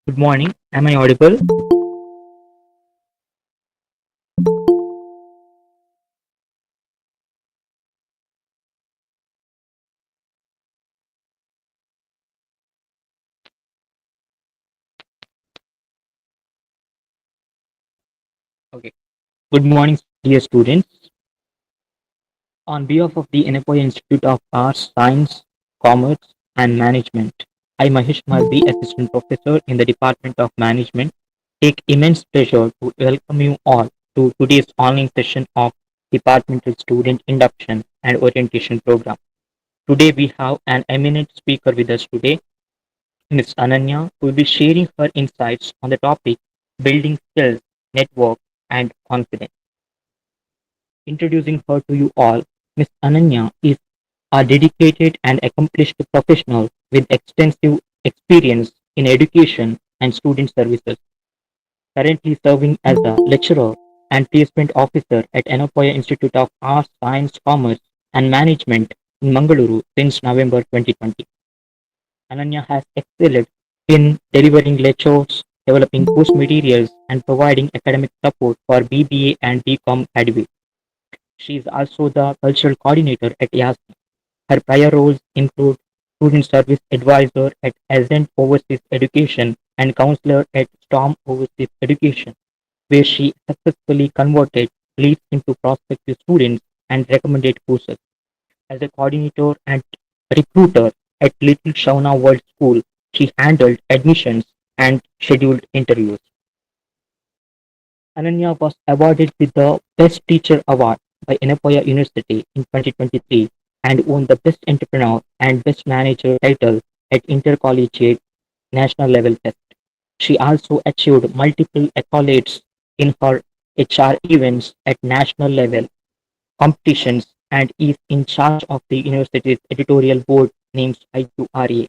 Good morning. Am I audible? Okay. Good morning, dear students. On behalf of the NFO Institute of Arts, Science, Commerce, and Management, I, Mahesh Malvi, Assistant Professor in the Department of Management, take immense pleasure to welcome you all to today's online session of Departmental Student Induction and Orientation Program. Today we have an eminent speaker with us today, Ms. Ananya will be sharing her insights on the topic building skills, network, and confidence. Introducing her to you all, Ms. Ananya is a dedicated and accomplished professional with extensive experience in education and student services, currently serving as a lecturer and placement officer at Enopoya Institute of Arts, Science, Commerce, and Management in Mangaluru since November 2020. Ananya has excelled in delivering lectures, developing course materials, and providing academic support for BBA and BCom graduates. She is also the cultural coordinator at Yiascm. Her prior roles include student service advisor at Ascent Overseas Education and counselor at Storm Overseas Education, where she successfully converted leads into prospective students and recommended courses. As a coordinator and recruiter at Little Shauna World School, she handled admissions and scheduled interviews. Ananya was awarded with the Best Teacher Award by Enopoya University in 2023 and won the Best Entrepreneur and Best Manager title at Intercollegiate National Level Test. She also achieved multiple accolades in her HR events at national level competitions and is in charge of the university's editorial board named IQRA.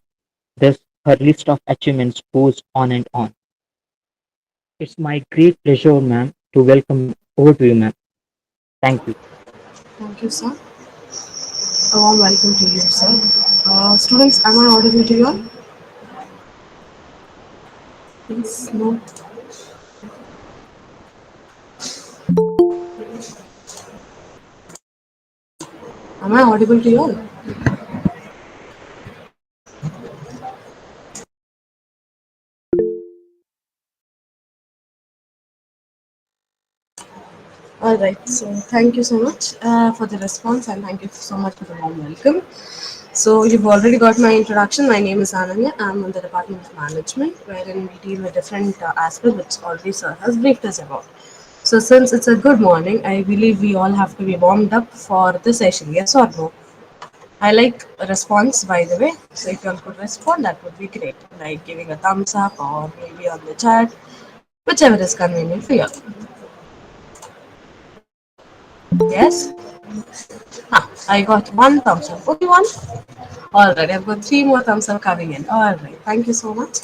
Thus, her list of achievements goes on and on. It's my great pleasure, ma'am, to welcome you. Over to you, ma'am. Thank you. Thank you, sir. A warm welcome to you, sir. Students, am I audible to you all? Please, no. Am I audible to you all? All right. So, thank you so much for the response and thank you so much for the warm welcome. So, you've already got my introduction. My name is Ananya. I'm on the Department of Management, wherein we deal with different aspects which already sir has briefed us about. So, since it's a good morning, I believe we all have to be warmed up for the session. Yes or no? I like a response, by the way. So if you all could respond, that would be great. Like giving a thumbs up or maybe on the chat, whichever is convenient for you. Yes? I got one thumbs up. Only one? Alright, I've got three more thumbs up coming in. Alright, thank you so much.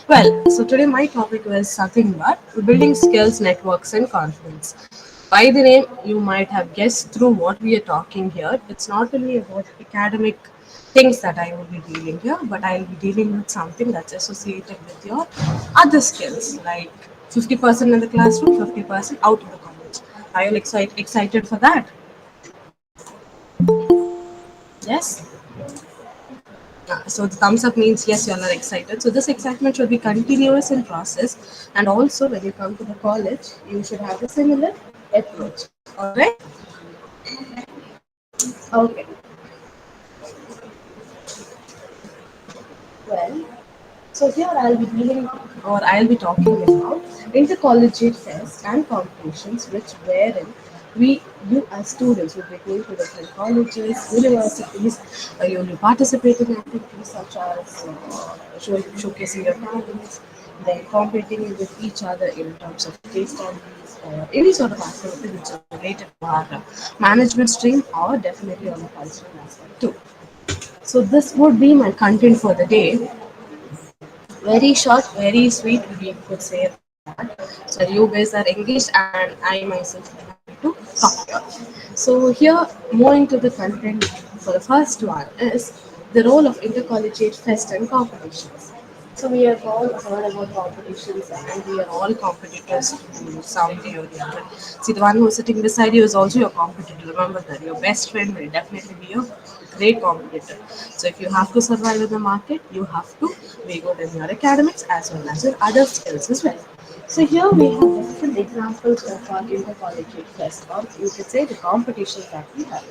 Well, so today my topic was nothing but building skills, networks, and confidence. By the name, you might have guessed through what we are talking here. It's not only about academic things that I will be dealing here, but I'll be dealing with something that's associated with your other skills, like 50% in the classroom, 50% out of the college. Are you excited for that? Yes? So the thumbs up means yes, you all are excited. So this excitement should be continuous in process, and also when you come to the college, you should have a similar approach. All right? Okay. Well, so here I'll be dealing or I'll be talking about intercollegiate fests and competitions, which wherein you as students will be going to different colleges, universities, you'll be participating in activities such as showcasing your talents, then competing with each other in terms of case studies or any sort of activity which is related to our management stream or definitely on the cultural aspect too. So this would be my content for the day. Very short, very sweet, we could say that. So you guys are engaged and I myself am happy to talk to you. So here, more into the content for the first one is the role of intercollegiate fest and competitions. So we have all heard about competitions and we are all competitors to some way or the other. See, the one who's sitting beside you is also your competitor. Remember that your best friend will definitely be your great competitor. So if you have to survive in the market, you have to be good in your academics as well as your other skills as well. So here we have different examples of our intercollegiate fest, or you could say the competitions that we have.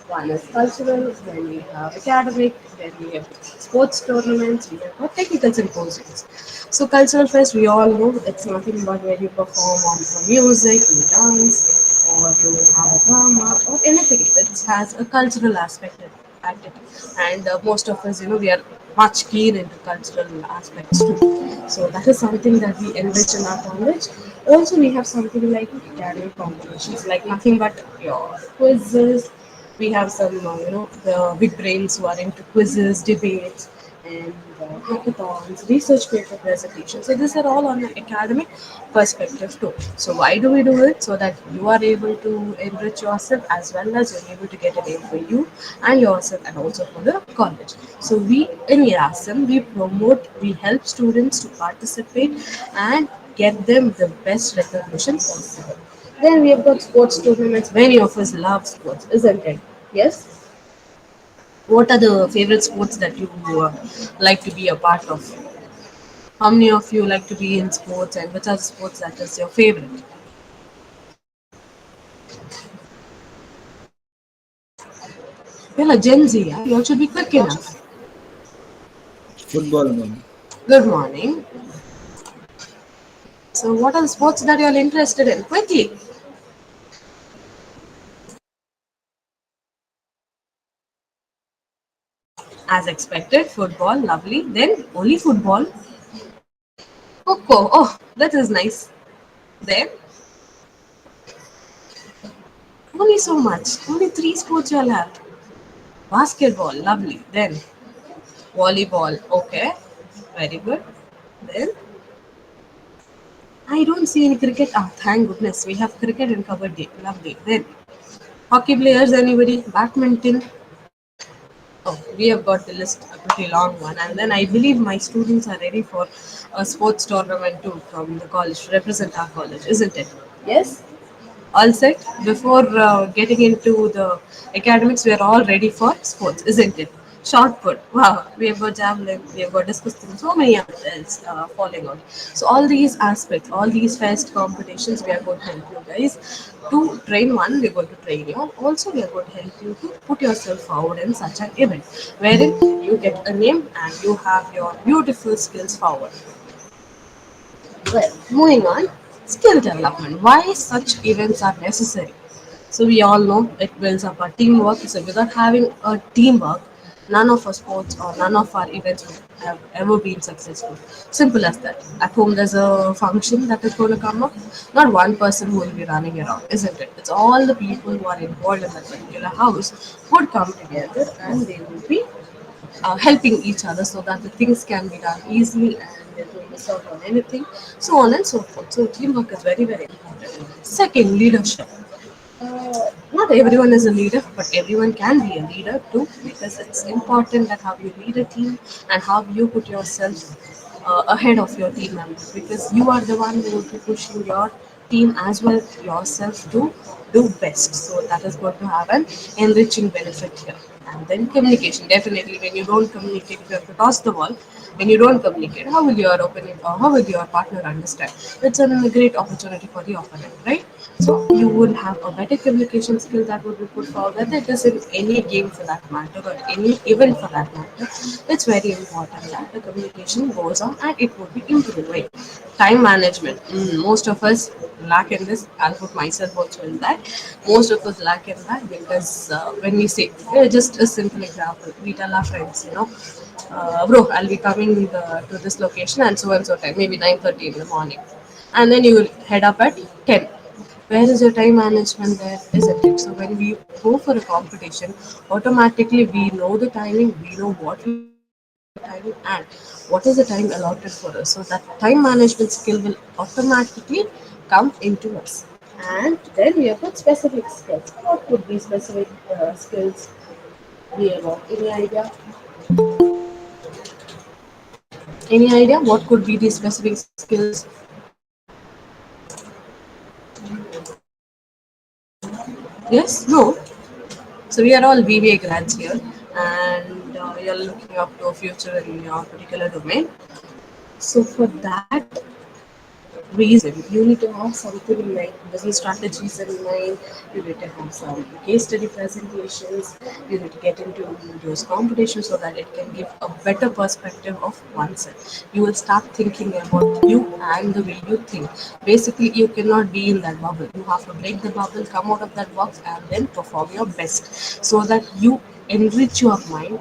One is cultural, then we have academic, then we have sports tournaments, we have got technical symposiums. So cultural fest, we all know it's nothing but where you perform on some music, you dance, or you have a drama, or anything that has a cultural aspect in it. activity. And most of us, we are much keen into cultural aspects too. So that is something that we enrich in our college. Also, we have something like academic competitions, like nothing but your quizzes. We have some, the big brains who are into quizzes, debates, and hackathons, research paper presentations. So these are all on an academic perspective too. So why do we do it? So that you are able to enrich yourself as well as you're able to get a name for you and yourself and also for the college. So we in Yiascm, we help students to participate and get them the best recognition possible. Then we have got sports tournaments. Many of us love sports, isn't it? Yes. What are the favorite sports that you like to be a part of? How many of you like to be in sports, and which are the sports that is your favorite? You're a Gen Z, yeah? You all should be quick enough. Football, ma'am. Good morning. So, what are the sports that you're interested in? Quickly. As expected, football, lovely. Then only football. Coco, oh, that is nice. Then only so much. Only three sports you'll have. Basketball, lovely. Then volleyball, okay, very good. Then I don't see any cricket. Ah, thank goodness we have cricket and kabaddi. Lovely. Then hockey players, anybody? Badminton. Oh, we have got the list a pretty long one, and then I believe my students are ready for a sports tournament too from the college to represent our college, isn't it? Yes. All set. Before getting into the academics, we are all ready for sports, isn't it? Shot put. Wow, we have got javelin, we have got discus throw, so many others falling out. So all these aspects, all these fest competitions, we are going to help you guys to train. One, we are going to train you. Also, we are going to help you to put yourself forward in such an event, wherein you get a name and you have your beautiful skills forward. Well, moving on, skill development. Why such events are necessary? So we all know it builds up our teamwork. So without having a teamwork, none of our sports or none of our events would have ever been successful. Simple as that. At home, there's a function that is going to come up. Not one person who will be running around, isn't it? It's all the people who are involved in that particular house would come together and they will be helping each other so that the things can be done easily and they don't miss out on anything, so on and so forth. So teamwork is very, very important. Second, leadership. Not everyone is a leader, but everyone can be a leader too, because it's important that how you lead a team and how you put yourself ahead of your team members, because you are the one who will be pushing your team as well yourself to do best. So that is going to have an enriching benefit here. And then communication. Definitely, when you don't communicate, if you have to toss the ball, when you don't communicate, how will your opponent or how will your partner understand? It's a great opportunity for the opponent, right? So you would have a better communication skill that would be put forward, whether it is in any game for that matter or any event for that matter. It's very important that the communication goes on and it would be improved. Time management. Most of us lack in this. I'll put myself also in that. Most of us lack in that because when we say, just a simple example, we tell our friends, bro, I'll be coming to this location and so time, maybe 9:30 in the morning, and then you will head up at 10. Where is your time management there, isn't it? So when we go for a competition, automatically we know the timing, we know what we have to do in that timing, and what is the time allotted for us. So that time management skill will automatically come into us. And then we have got specific skills. What could be specific skills be about? Any idea? Any idea what could be the specific skills? Yes? No? So we are all BBA grads here, and you're looking up to a future in your particular domain. So for that, reason. You need to have something in mind, business strategies in mind. You need to have some case study presentations. You need to get into those competitions so that it can give a better perspective of oneself. You will start thinking about you and the way you think. Basically, you cannot be in that bubble. You have to break the bubble, come out of that box, and then perform your best so that you enrich your mind,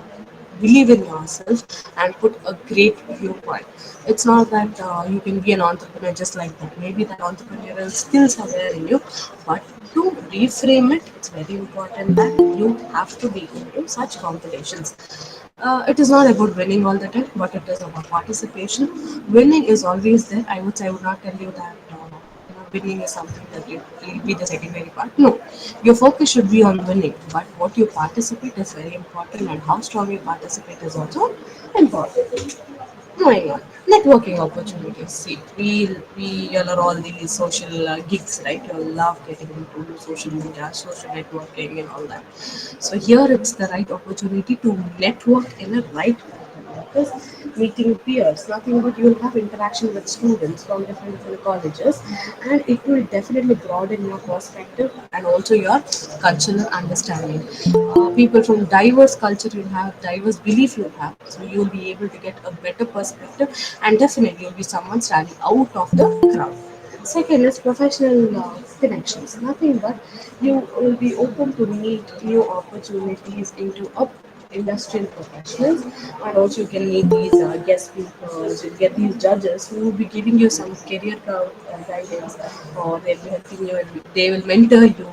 believe in yourself, and put a great viewpoint. It's not that you can be an entrepreneur just like that. Maybe that entrepreneurial skills are there in you, but to reframe it, it's very important that you have to be into such competitions. It is not about winning all the time, but it is about participation. Winning is always there. I would not tell you that winning is something that it will be the secondary part. No, your focus should be on winning, but what you participate is very important, and how strong you participate is also important. Moving on, networking opportunities. See, we all are all these social gigs, right? You all love getting into social media, social networking, and all that. So here it's the right opportunity to network in a right manner. Because meeting peers, nothing but you'll have interaction with students from different colleges, and it will definitely broaden your perspective and also your cultural understanding. People from diverse culture you'll have, diverse belief you'll have, so you'll be able to get a better perspective, and definitely you'll be someone standing out of the crowd. Second is professional connections. Nothing but you will be open to meet new opportunities into up industrial professionals, and also you can meet these guest speakers, you get these judges who will be giving you some career guidance, or they'll be helping you and they will mentor you,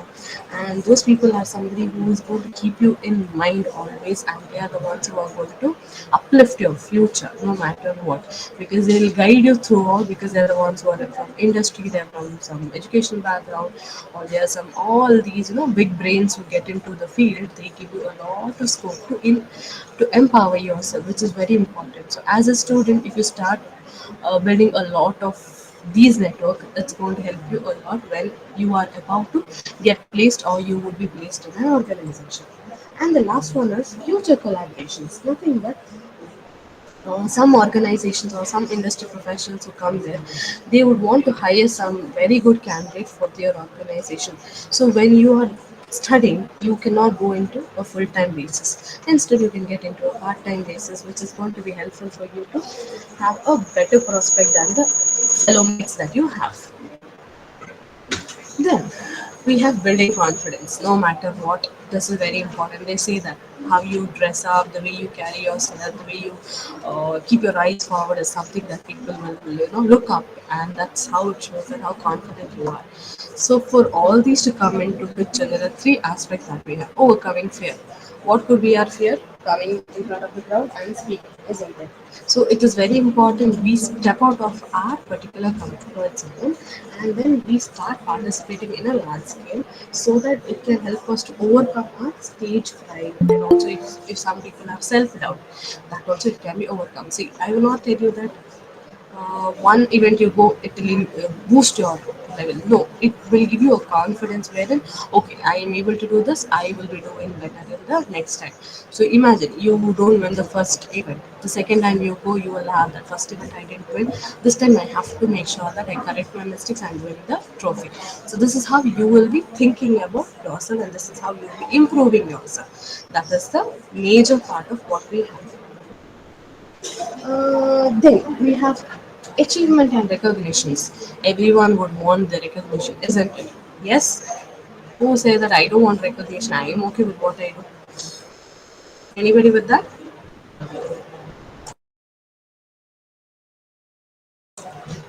and those people are somebody who is going to keep you in mind always, and they are the ones who are going to uplift your future no matter what, because they will guide you through all, because they're the ones who are from industry, they're from some education background, or there are some all these big brains who get into the field. They give you a lot of scope to empower yourself, which is very important. So as a student, if you start building a lot of these network, it's going to help you a lot when you are about to get placed or you would be placed in an organization. And the last one is future collaborations. Nothing but some organizations or some industry professionals who come there, they would want to hire some very good candidate for their organization. So when you are studying, you cannot go into a full-time basis. Instead, you can get into a part-time basis, which is going to be helpful for you to have a better prospect than the fellow mates that you have. Then we have building confidence no matter what. This is very important. They say that how you dress up, the way you carry yourself, the way you keep your eyes forward is something that people will look up, and that's how it shows that how confident you are. So for all these to come into picture, there are three aspects that we have: overcoming fear. What could be our fear? Coming in front of the crowd and speaking, isn't it? So it is very important we step out of our particular comfort zone, and then we start participating in a large scale, so that it can help us to overcome our stage fright, and also if some people have self-doubt, that also it can be overcome. See, I will not tell you that one event you go, it will boost your level. No, it will give you a confidence wherein, okay, I am able to do this, I will be doing better in the next time. So imagine you don't win the first event, the second time you go, you will have that first event I didn't win, this time I have to make sure that I correct my mistakes and win the trophy. So this is how you will be thinking about yourself, and this is how you will be improving yourself. That is the major part of what we have. Then we have achievement and recognitions. Everyone would want the recognition, isn't it? Yes. Who say that I don't want recognition? I am okay with what I do. Anybody with that?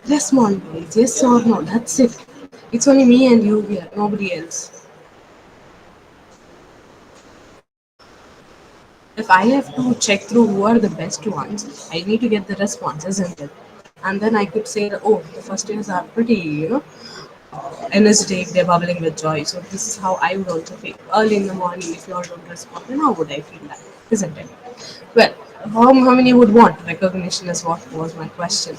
Respond, please. Yes or no. That's it. It's only me and you here, nobody else. If I have to check through who are the best ones, I need to get the response, isn't it? And then I could say that, oh, the first years are pretty, energetic, they're bubbling with joy. So this is how I would also feel. Early in the morning, if you all don't respond, then how would I feel that? Isn't it? Well, how many would want recognition is what was my question.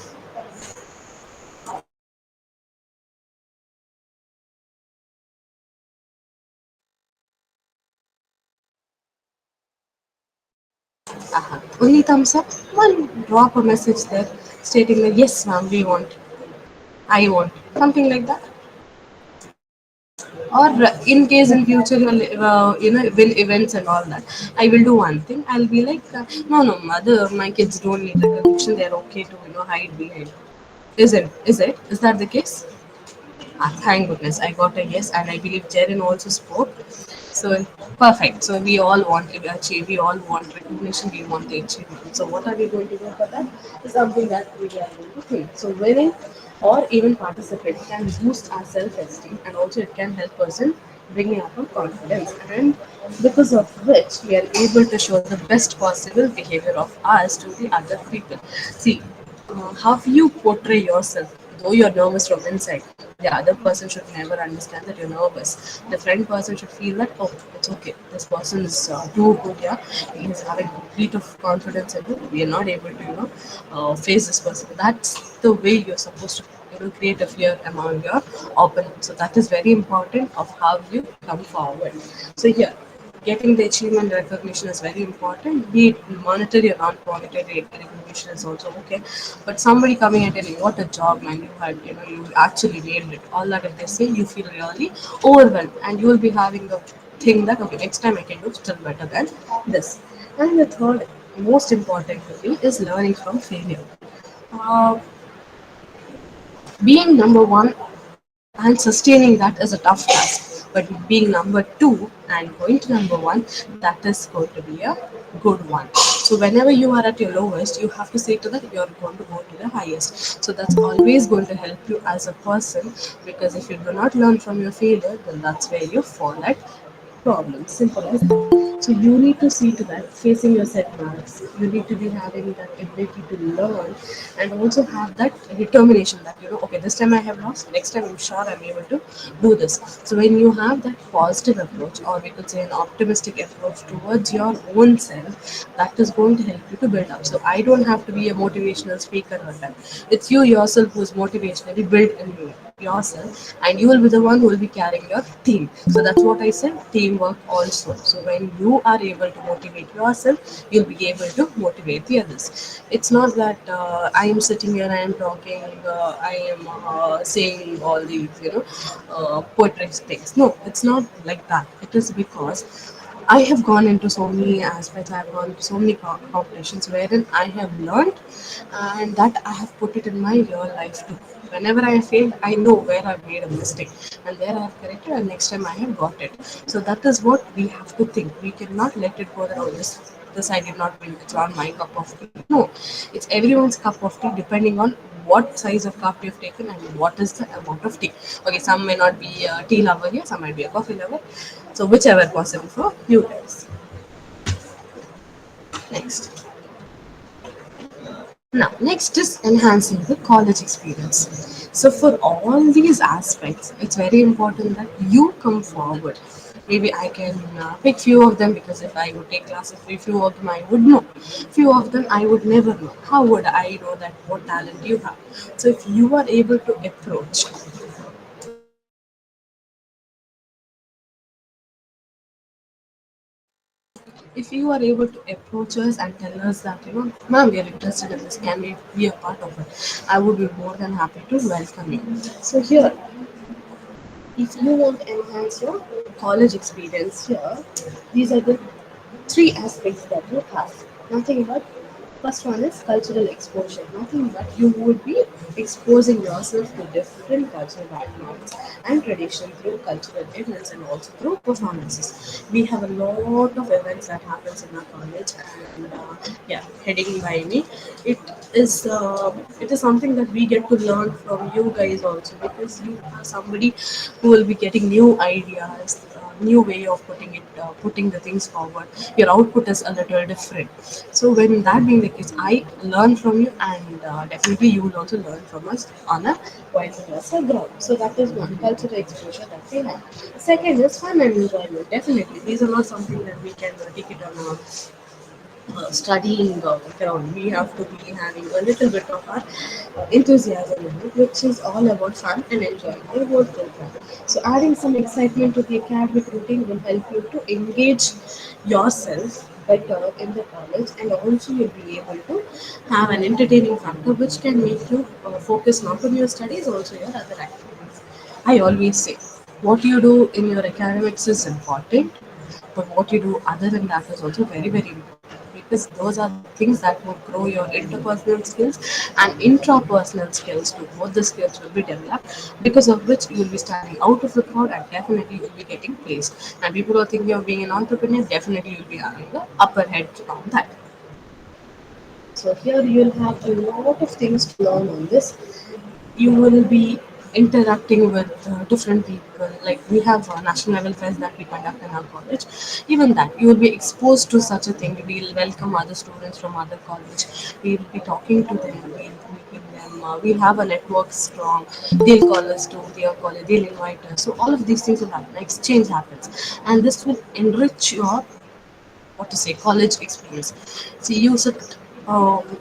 Only thumbs up? One drop a message there stating that yes ma'am, we want. I want something like that. Or in case in future you'll win events and all that, I will do one thing. I'll be like, no, no, mother, my kids don't need recognition. They're okay to hide behind. Is that the case? Thank goodness I got a yes, and I believe Jaren also spoke. So perfect. So we all want to achieve. We all want recognition. We want the achievement. So what are we going to do for that? Is something that we are going to think. So winning or even participating can boost our self-esteem, and also it can help person bringing up our confidence, and because of which we are able to show the best possible behavior of us to the other people. See, how you portray yourself, though you're nervous from inside, the other person should never understand that you're nervous. The friend person should feel that, oh, it's okay. This person is too good, yeah. He is having complete of confidence in him. We are not able to, face this person. That's the way you're supposed to, create a fear among your opponent. So that is very important of how you come forward. So here, getting the achievement recognition is very important. Be it monetary or non-monetary recognition is also okay. But somebody coming and telling what a job, man, you had, you actually nailed it. All that if they say, you feel really overwhelmed, and you will be having the thing that okay, next time I can do still better than this. And the third most important for me is learning from failure. Uh, being number one and sustaining that is a tough task, but being number two and going to number one, that is going to be a good one. So whenever you are at your lowest, you have to say to that you're going to go to the highest. So that's always going to help you as a person, because if you do not learn from your failure, then that's where you fall at problems. Simple as that. So you need to see to that facing your setbacks. You need to be having that ability to learn, and also have that determination that okay, this time I have lost, next time I'm sure I'm able to do this. So when you have that positive approach, or we could say an optimistic approach towards your own self, that is going to help you to build up. So I don't have to be a motivational speaker or that. It's you yourself who's motivationally built in you yourself, and you will be the one who will be carrying your team. So that's what I said, teamwork also. So when you are able to motivate yourself, you'll be able to motivate the others. It's not that I am sitting here, I am talking, I am saying all these poetry things. No, it's not like that. It is because I have gone into so many aspects, I have gone into so many competitions wherein I have learned, and that I have put it in my real life too. Whenever I failed, I know where I've made a mistake and where I have corrected, and next time I have got it. So that is what we have to think. We cannot let it go that oh, this I did not win, it's not my cup of tea. No, it's everyone's cup of tea depending on what size of cup you've taken and what is the amount of tea. Okay, some may not be a tea lover here, some might be a coffee lover. So whichever possible for you guys. Next. Now, next is enhancing the college experience. So, for all these aspects, it's very important that you come forward. Maybe I can pick few of them, because if I would take classes, few of them I would know, few of them I would never know. How would I know that what talent you have? So, if you are able to approach, if you are able to approach us and tell us that ma'am, we are interested in this, can we be a part of it, I would be more than happy to welcome you. So here, if you want to enhance your college experience here, these are the three aspects that you have. Nothing but first one is cultural exposure. Nothing but you would be exposing yourself to different cultural backgrounds and tradition through cultural events and also through performances. We have a lot of events that happens in our college, and yeah, heading by me, it it is something that we get to learn from you guys also, because you are somebody who will be getting new ideas, new way of putting the things forward. Your output is a little different. So when that being the case, I learn from you, and definitely you will also learn from us on a vice versa ground. So that is one cultural exposure that we have. Second is fun and enjoyment. Definitely, these are not something that we can take it on a studying ground. We have to be having a little bit of our enthusiasm in it, which is all about fun and enjoying the whole program. So, adding some excitement to the academic routine will help you to engage yourself better in the college, and also you'll be able to have an entertaining factor which can make you focus not on your studies, also your other activities. I always say, what you do in your academics is important, but what you do other than that is also very, very important, because those are the things that will grow your interpersonal skills and intrapersonal skills too. Both the skills will be developed, because of which you will be standing out of the crowd and definitely you will be getting placed. And people who are thinking of being an entrepreneur, definitely you will be having the upper head on that. So here you'll have a lot of things to learn on this. You will be interacting with different people. Like we have a national level fest that we conduct in our college. Even that you will be exposed to such a thing. We'll welcome other students from other college. We'll be talking to them. We'll be meeting them. We'll have a network strong. They'll call us to their college. They'll invite us. So all of these things will happen. Exchange happens, and this will enrich your what to say college experience. See, you sit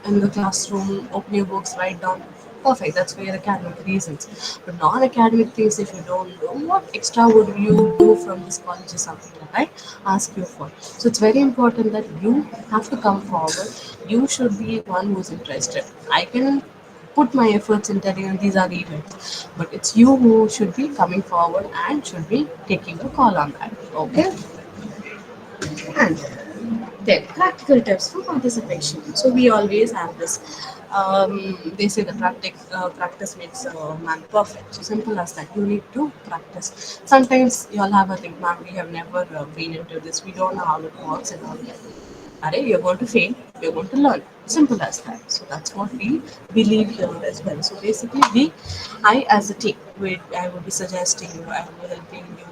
in the classroom, open your books, write down. Perfect. That's for your academic reasons. But non-academic things, if you don't do, what extra would you do from this college is something that I ask you for. So it's very important that you have to come forward. You should be one who's interested. I can put my efforts in telling you these are the events, but it's you who should be coming forward and should be taking a call on that. Okay. And then practical tips for participation. So we always have this. They say the practice makes a man perfect. So simple as that. You need to practice. Sometimes you'll have a think, ma'am, we have never been into this. We don't know how it works and all that. Array, you're going to fail. You're going to learn. Simple as that. So that's what we believe here as well. So basically, I as a team, I would be suggesting you, I would be helping you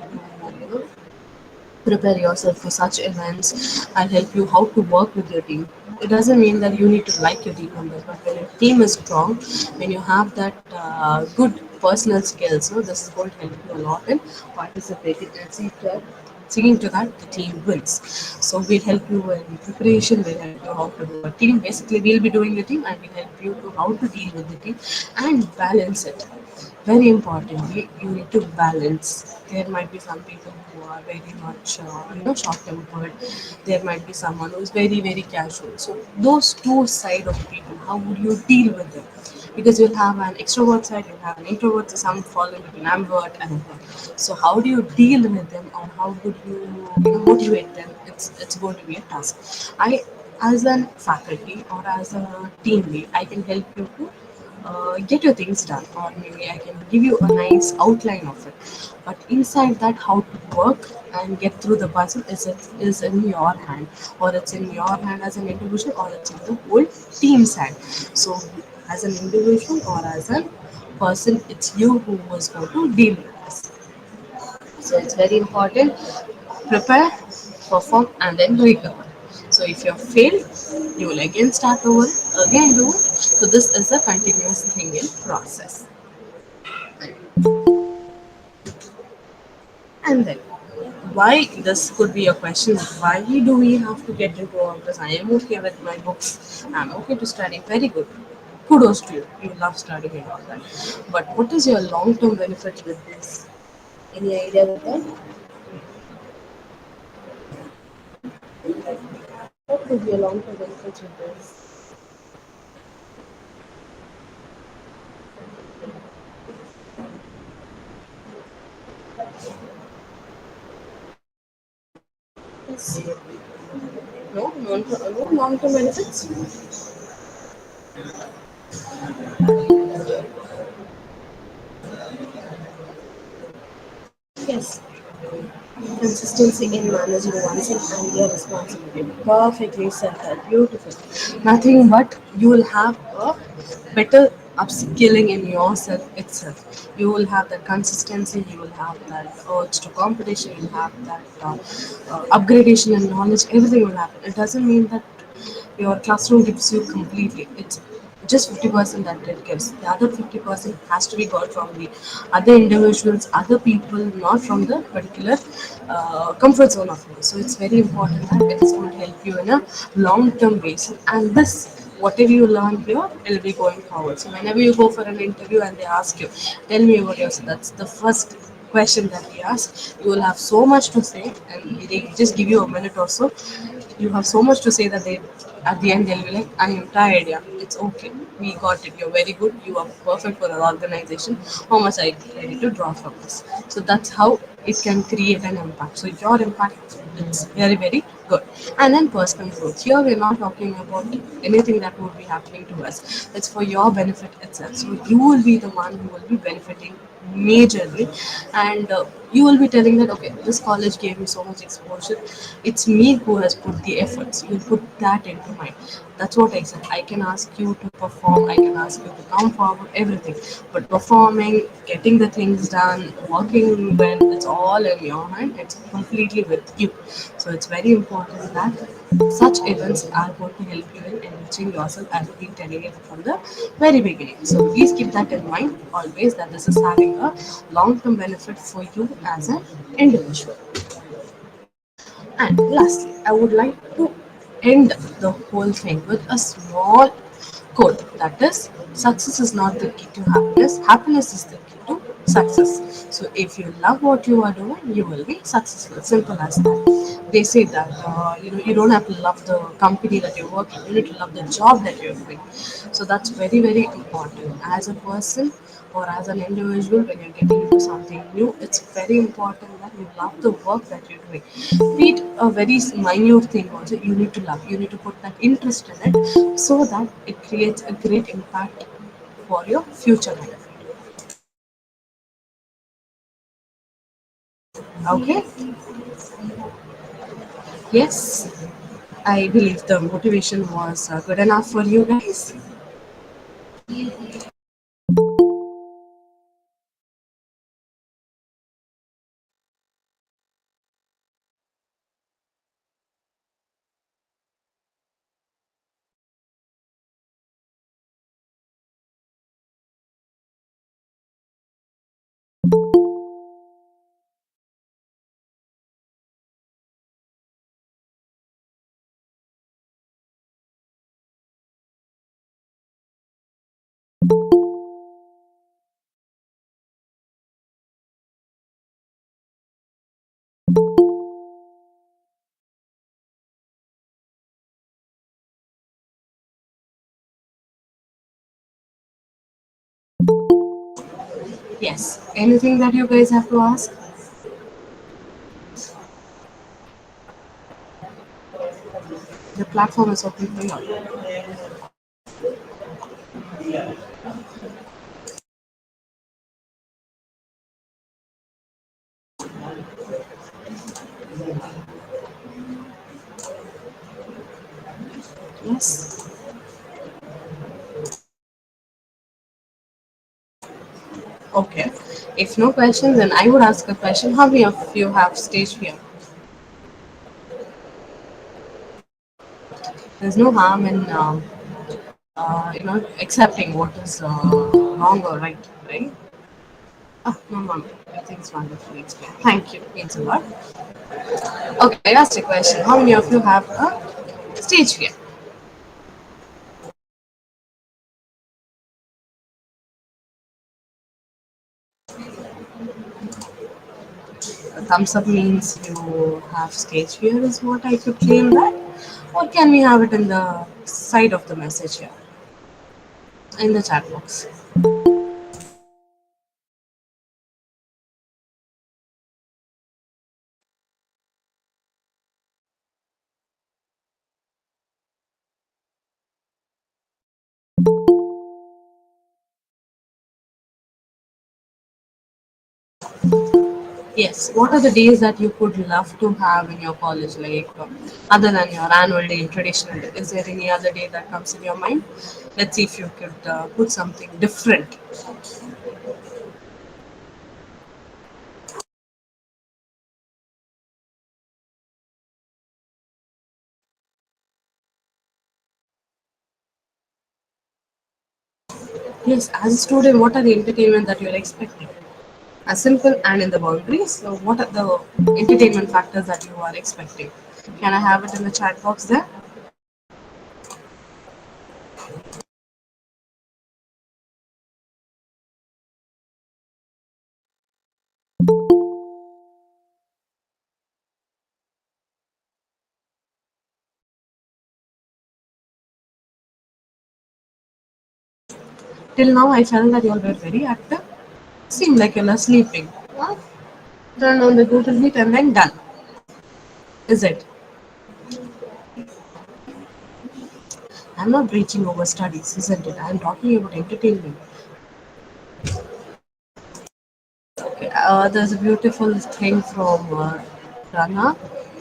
to, prepare yourself for such events. I'll help you how to work with your team. It doesn't mean that you need to like your team members, but when your team is strong, when you have that good personal skills, no, this is going to help you a lot in participating and seeing to that the team wins. So we'll help you in preparation, we'll help you how to do a team. Basically, we'll be doing the team and we'll help you to how to deal with the team and balance it. Very importantly, you need to balance. There might be some people who are very much, short tempered. There might be someone who is very, very casual. So, those two side of people, how would you deal with them? Because you'll have an extrovert side, you'll have an introvert, so some fall in between ambivert and introvert. So, how do you deal with them, or how would motivate them? It's going to be a task. I, as an faculty or as a team lead, I can help you to get your things done, or maybe I can give you a nice outline of it. But inside that, how to work and get through the puzzle is in your hand, or it's in your hand as an individual, or it's in the whole team's hand. So, as an individual or as a person, it's you who is going to deal with this. So it's very important. Prepare, perform, and then recover. So if you have failed, you will again start over, again do it. So this is a continuous thing in process. And then, why this could be a question? Why do we have to get into all this? I am okay with my books. I'm okay to study. Very good. Kudos to you. You love studying and all that. But what is your long-term benefit with this? Any idea with that? What could be a long-term benefit with this? Yes. No, no long-term benefits. Yes. Consistency in managing oneself and your responsibility. Perfectly said that. Beautiful. Nothing but you will have a better upskilling in yourself itself. You will have that consistency, you will have that urge to competition, you will have that upgradation in knowledge, everything will happen. It doesn't mean that your classroom gives you completely. It's just 50% that it gives. The other 50% has to be got from the other individuals, other people, not from the particular comfort zone of yours. So it's very important that it is going to help you in a long-term basis. And this, whatever you learn here, will be going forward. So whenever you go for an interview and they ask you, tell me about yourself, that's the first question that we ask. You will have so much to say, and they just give you a minute or so. You have so much to say that they, at the end, they'll be like, I am tired, yeah. It's okay. We got it. You're very good. You are perfect for our organization. How much are you ready to draw from this? So that's how it can create an impact. So your impact is very, very good. And then personal growth. Here we're not talking about anything that would be happening to us. It's for your benefit itself. So you will be the one who will be benefiting majorly, and you will be telling that, okay, this college gave me so much exposure, it's me who has put the efforts, you put that into mind. That's what I said. I can ask you to perform, I can ask you to come forward, everything, but performing, getting the things done, working well, it's all in your hand, it's completely with you. So it's very important that such events are going to help you in enriching yourself, as we've been telling it from the very beginning. So please keep that in mind always, that this is having a long-term benefit for you as an individual. And lastly, I would like to end the whole thing with a small quote, that is, success is not the key to happiness, happiness is the key to success. So if you love what you are doing, you will be successful. Simple as that. They say that you don't have to love the company that you're working, you need to love the job that you're doing. So that's very, very important. As a person or as an individual, when you're getting into something new, it's very important that you love the work that you're doing. Be it a very minute thing also, you need to love, you need to put that interest in it, so that it creates a great impact for your future life. Okay. Yes, I believe the motivation was good enough for you guys. Yes, anything that you guys have to ask? The platform is open for you. Yes. Okay. If no questions, then I would ask a question. How many of you have stage fear? There's no harm in accepting what is wrong or right, right? Ah, no, ma'am. Everything's wonderfully explained. Thank you. Means a lot. Okay, I asked a question. How many of you have a stage fear? A thumbs up means you have stage fear, is what I could claim that. Or can we have it in the side of the message here, in the chat box? Yes. What are the days that you could love to have in your college, like other than your annual day, traditional day? Is there any other day that comes in your mind? Let's see if you could put something different. Yes, as a student, what are the entertainment that you're expecting? As simple and in the boundaries. So, what are the entertainment factors that you are expecting? Can I have it in the chat box there? Till now, I felt that you all were very active. Seem like you're not sleeping. Well, turn on the Google Meet and then done. Is it? I'm not preaching over studies, isn't it? I'm talking about entertainment. Okay, there's a beautiful thing from Rana.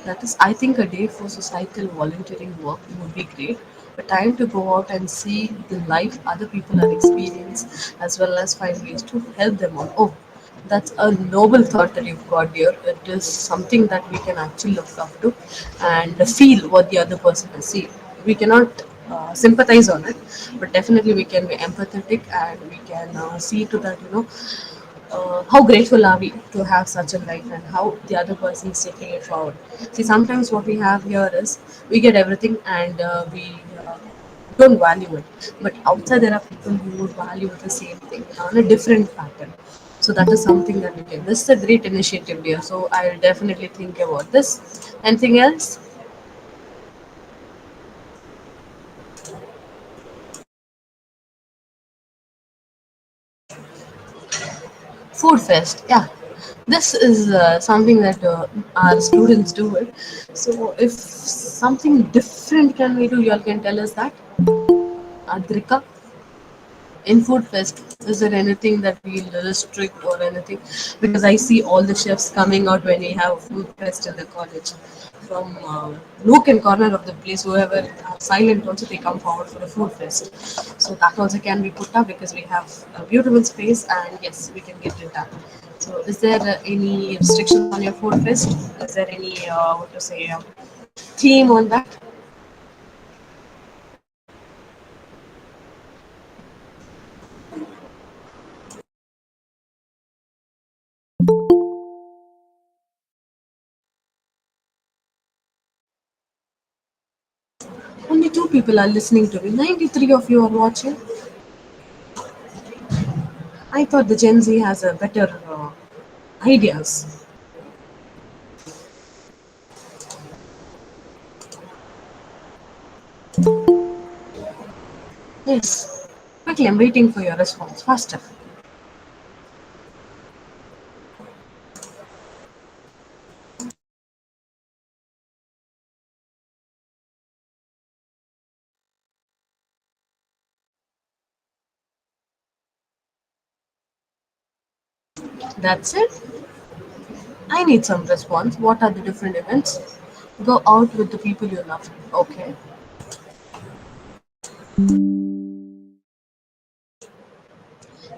That is, I think a day for societal volunteering work would be great. A time to go out and see the life other people are experiencing, as well as find ways to help them on. Oh, that's a noble thought that you've got here. It is something that we can actually look up to and feel what the other person has seen. We cannot sympathize on it, but definitely we can be empathetic and we can see to that, how grateful are we to have such a life and how the other person is taking it forward. See, sometimes what we have here is we get everything and we don't value it. But outside, there are people who would value the same thing on a different pattern. So that is something that we can. This is a great initiative, dear. So I'll definitely think about this. Anything else? Food fest, yeah. This is something that our students do it. So if something different can we do, you all can tell us that. Adrika, in food fest, is there anything that we'll restrict or anything? Because I see all the chefs coming out when we have food fest in the college. From nook and corner of the place, whoever are silent also they come forward for the food fest. So that also can be put up because we have a beautiful space and yes, we can get it done. So is there any restrictions on your food fest? Is there any what to say theme on that? Only two people are listening to me. 93 of you are watching. I thought the Gen Z has a better ideas. Yes. Quickly, I'm waiting for your response. Faster. That's it. I need some response. What are the different events? Go out with the people you love. Okay.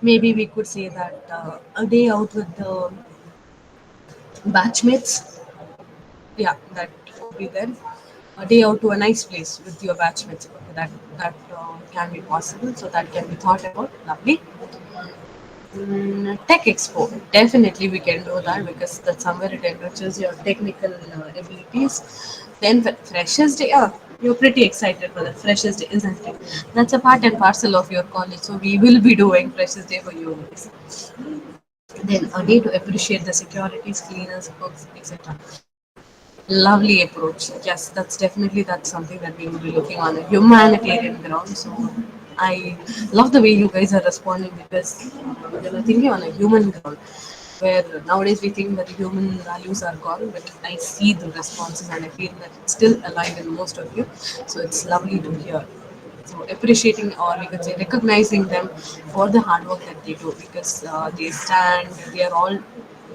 Maybe we could say that a day out with the batchmates. Yeah, that would be there. A day out to a nice place with your batchmates. Okay, that can be possible. So that can be thought about. Lovely. Tech Expo. Definitely, we can do that because that's somewhere it enriches your technical abilities. Then, Freshers Day, you're pretty excited for the Freshers Day, isn't it? That's a part and parcel of your college, so we will be doing Freshers Day for you guys. Then, a day to appreciate the securities, cleaners, cooks, etc. Lovely approach. Yes, that's something that we will be looking on a humanitarian ground. So I love the way you guys are responding because thinking on a human ground. Where nowadays we think that the human values are gone, but I see the responses and I feel that it's still alive in most of you. So it's lovely to hear. So appreciating or we could say recognizing them for the hard work that they do because they are all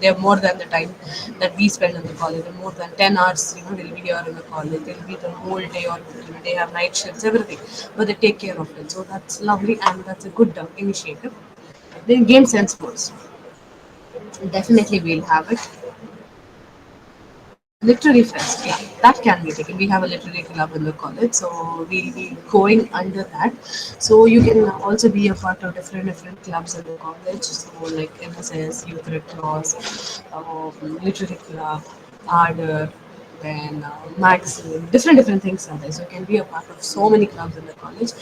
they're more than the time that we spend in the college. They're more than 10 hours, they'll be here in the college. They'll be the whole day or they have night shifts, everything. But they take care of it. So that's lovely and that's a good initiative. Then games and sports. Definitely we'll have it. Literary fest, yeah, that can be taken. We have a literary club in the college, so we'll be going under that. So you can also be a part of different clubs in the college. So like MSS, Youth Red Cross, literary club, Ardor, then magazine, different things are there. So you can be a part of so many clubs in the college.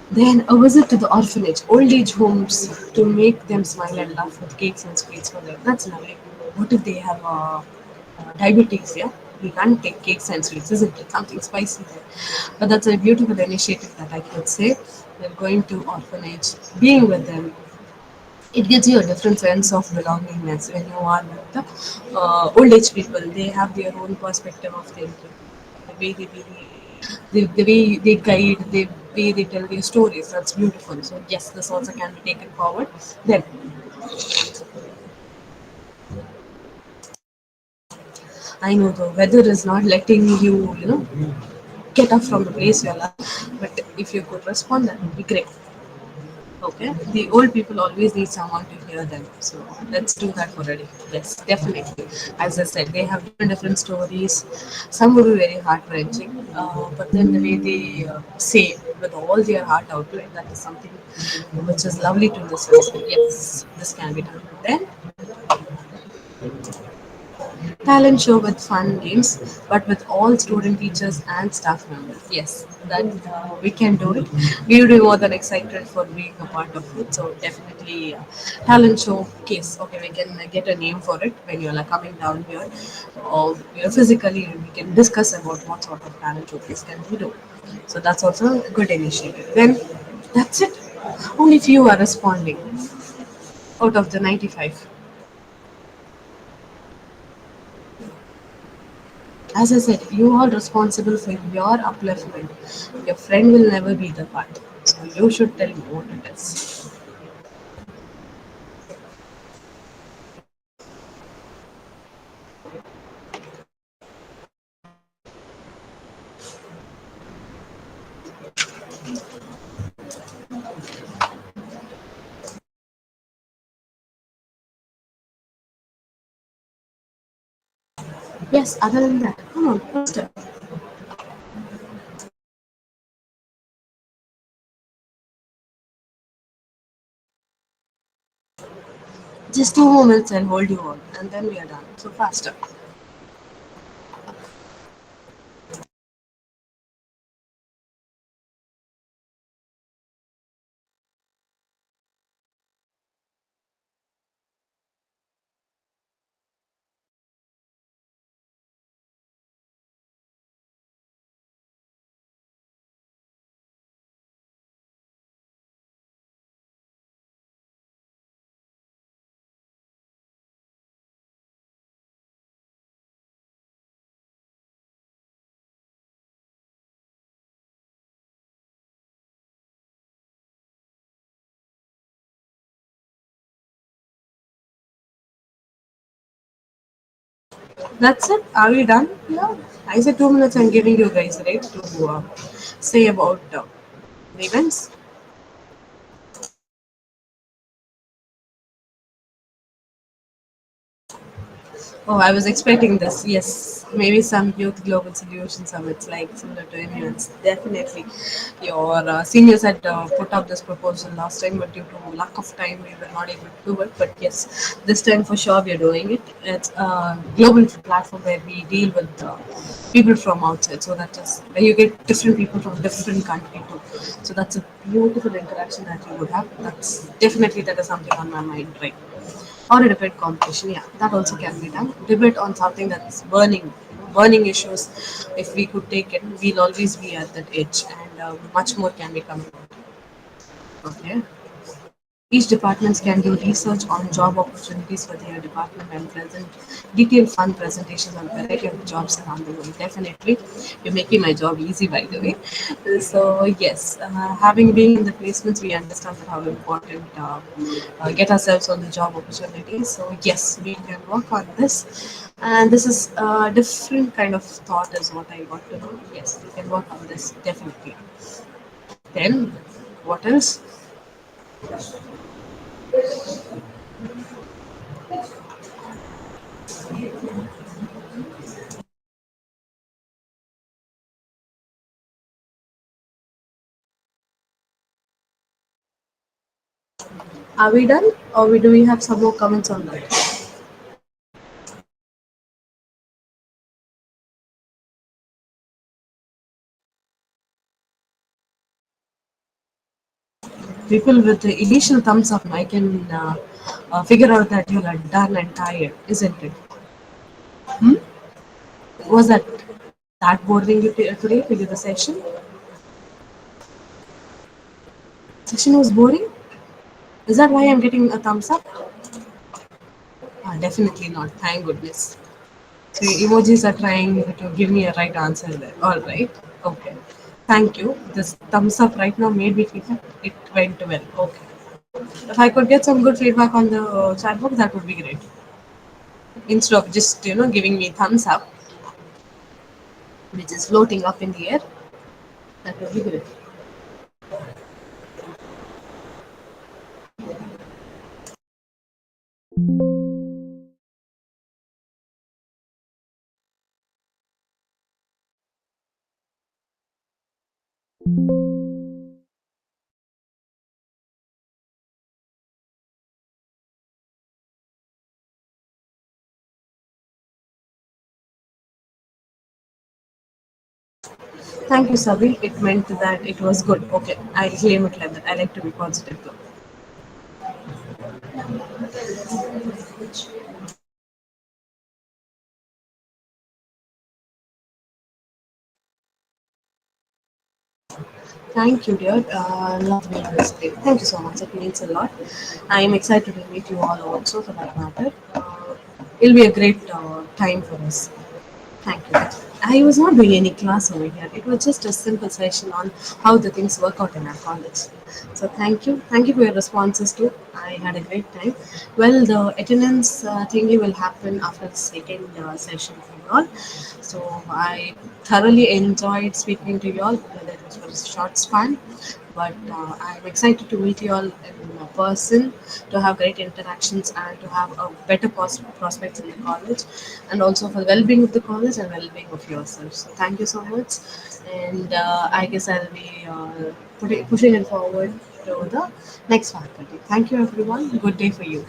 Then a visit to the orphanage, old age homes to make them smile and laugh with cakes and sweets for them. That's lovely. What if they have diabetes? Yeah, we can't take cakes and sweets, isn't it? Something spicy there. But that's a beautiful initiative that I could say. They're going to orphanage, being with them, it gives you a different sense of belongingness when you are with the old age people. They have their own perspective of thinking. The way the way they guide, the way they tell their stories. That's beautiful. So yes, this also can be taken forward. Then I know the weather is not letting you, get up from the place you are. But if you could respond, that would be great. Okay, the old people always need someone to hear them. So let's do that already. Yes, definitely. As I said, they have different stories. Some would be very heart wrenching, but then the way they say with all their heart outright, that is something which is lovely to listen. So yes, this can be done. Then talent show with fun games, but with all student teachers and staff members. Yes, that we can do it. We will be more than excited for being a part of it. So definitely, talent show case. Okay, we can get a name for it when you're like coming down here, or physically we can discuss about what sort of talent showcase can we do. So that's also a good initiative. Then that's it. Only few are responding out of the 95. As I said, you are responsible for your upliftment. Your friend will never be the part. So you should tell me what it is. Yes, other than that, come on, faster. Just 2 moments and hold you on, and then we are done. So faster. That's it. Are we done? Yeah. I said 2 minutes. I'm giving you guys right to say about the events. Oh, I was expecting this. Yes, maybe some youth global solution summits like similar to immigrants. Definitely, your seniors had put up this proposal last time, but due to lack of time, we were not able to do it. But yes, this time for sure we are doing it. It's a global platform where we deal with people from outside, so that is where you get different people from different country too. So that's a beautiful interaction that you would have. That's definitely that is something on my mind right or a debate competition. Yeah, that also can be done. Debate on something that's burning, burning issues. If we could take it, we'll always be at that edge, and much more can be coming out. Okay. Each department can do research on job opportunities for their department and present detailed fun presentations on variety of jobs around the world. Definitely, you're making my job easy, by the way. So yes, having been in the placements, we understand that how important get ourselves on the job opportunities. So yes, we can work on this, and this is a different kind of thought, is what I got to know. Yes, we can work on this definitely. Then, what else? Are we done, or do we have some more comments on that? People with the initial thumbs up, I can figure out that you are done and tired, isn't it? Hmm? Was that boring you today to do the session? Session was boring? Is that why I'm getting a thumbs up? Definitely not. Thank goodness. So emojis are trying to give me a right answer there. All right. Okay. Thank you. This thumbs up right now made me feel that it went well. Okay. If I could get some good feedback on the chat box, that would be great. Instead of just giving me thumbs up, which is floating up in the air, that would be great. Thank you, Sabi. It meant that it was good. Okay, I'll claim it like that. I like to be positive though. Thank you, dear. Love being this day. Thank you so much. It means a lot. I am excited to meet you all also, for that matter. It'll be a great time for us. Thank you. I was not doing any class over here. It was just a simple session on how the things work out in our college. So thank you. Thank you for your responses too. I had a great time. Well, the attendance thingy will happen after the second session for you all. So I thoroughly enjoyed speaking to you all, whether it was for a short span. But I'm excited to meet you all in person, to have great interactions, and to have a better prospects in the college, and also for the well-being of the college and well-being of yourself. So thank you so much, and I guess I'll be pushing it forward to the next faculty. Thank you, everyone. Good day for you.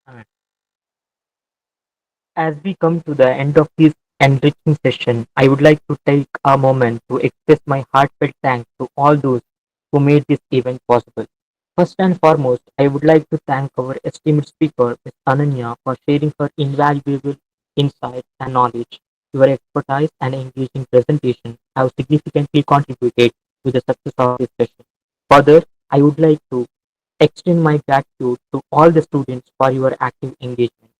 Uh, As we come to the end of this enriching session, I would like to take a moment to express my heartfelt thanks to all those who made this event possible. First and foremost, I would like to thank our esteemed speaker, Ms. Ananya, for sharing her invaluable insights and knowledge. Your expertise and engaging presentation have significantly contributed to the success of this session. Further, I would like to extend my gratitude to all the students for your active engagement.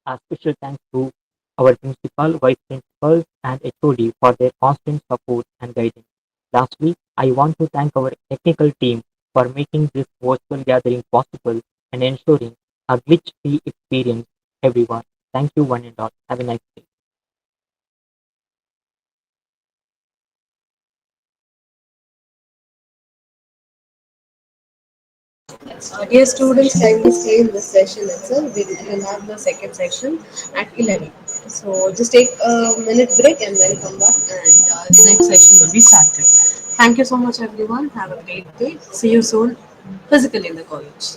A special thanks to our principal, vice principals, and HOD for their constant support and guidance. Lastly, I want to thank our technical team for making this virtual gathering possible and ensuring a glitch-free experience everyone. Thank you one and all. Have a nice day. Dear students, kindly stay in this session itself. We will have the second section at 11. So just take a minute break and then come back, and the next session will be started. Thank you so much, everyone. Have a great day. See you soon physically in the college.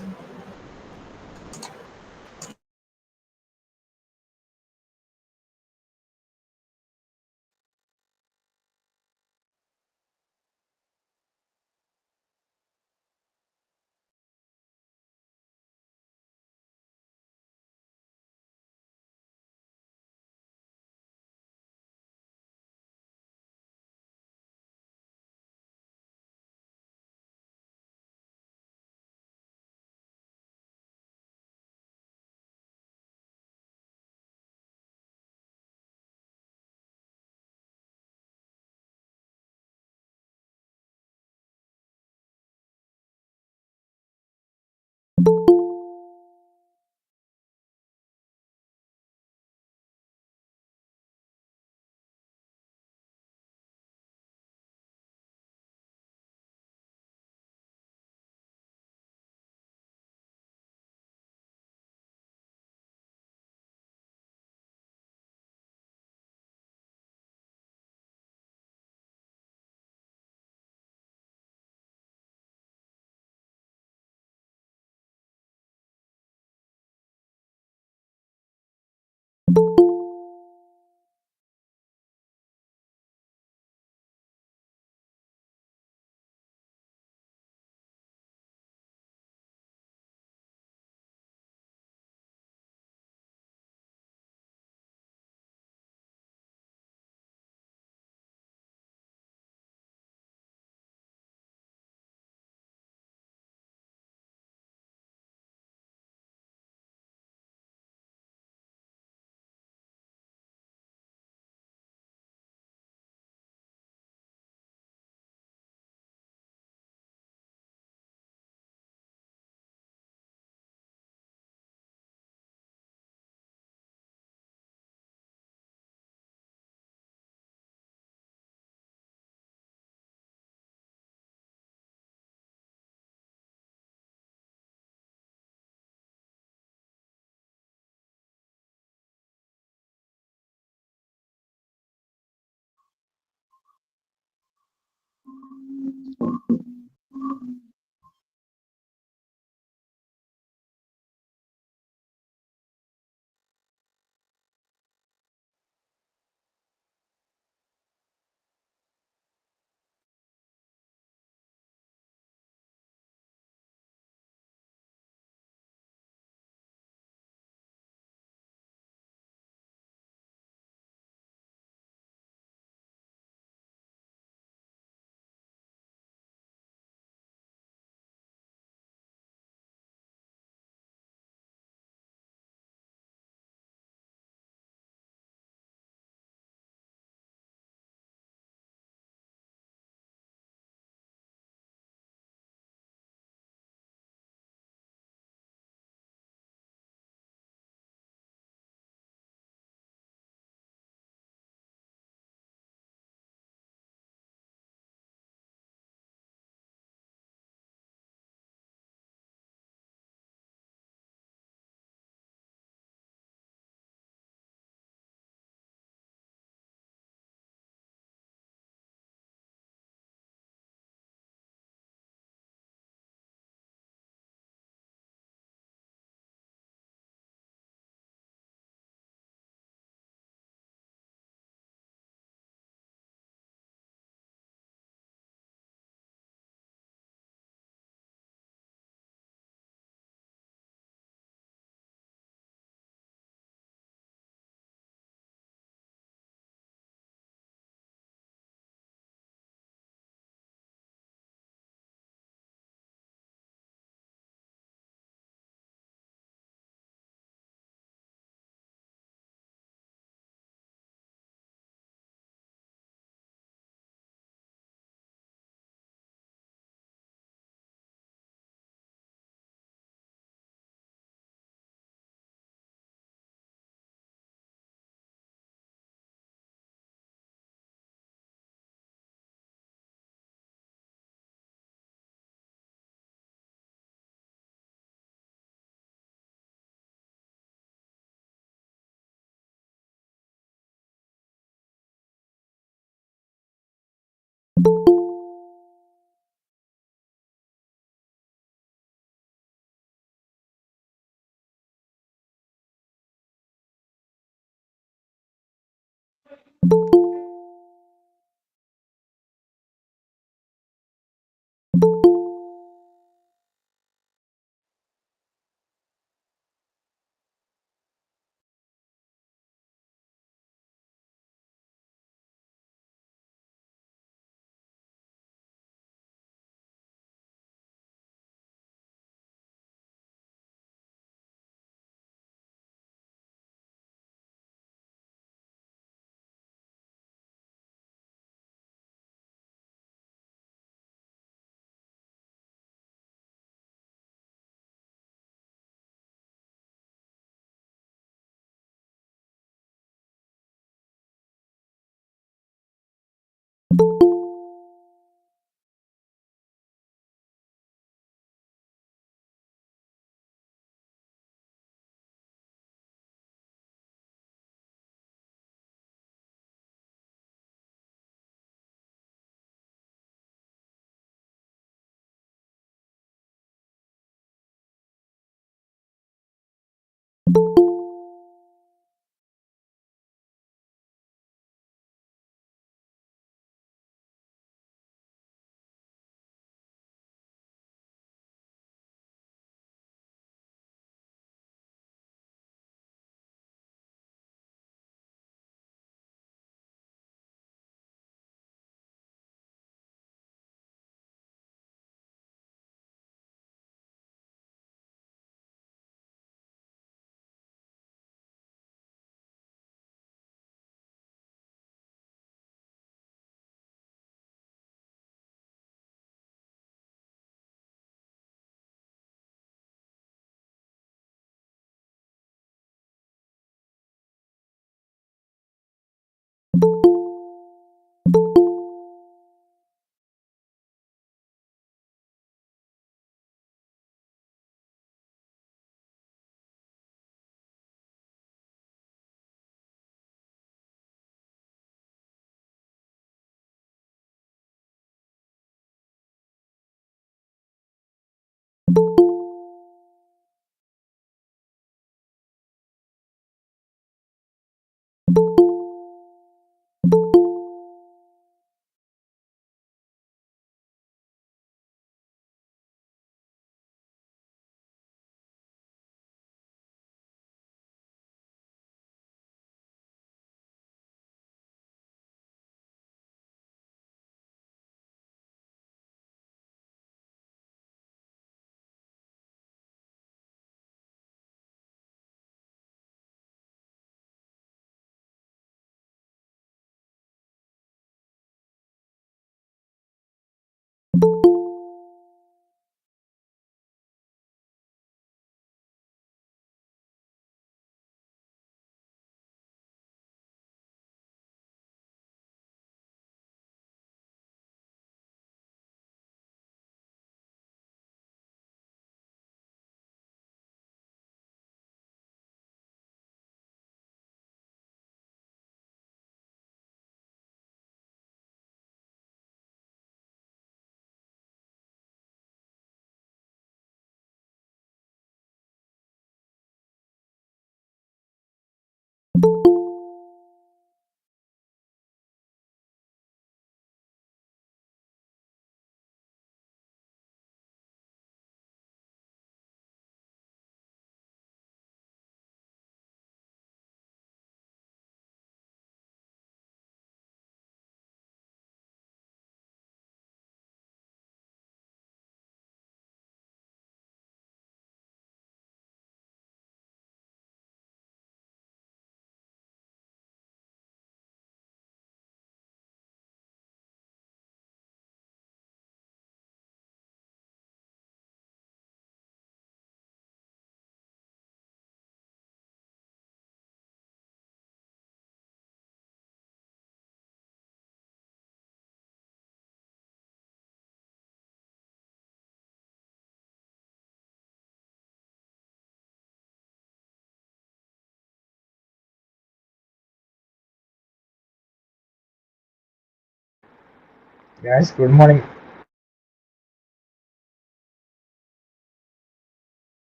Guys, good morning.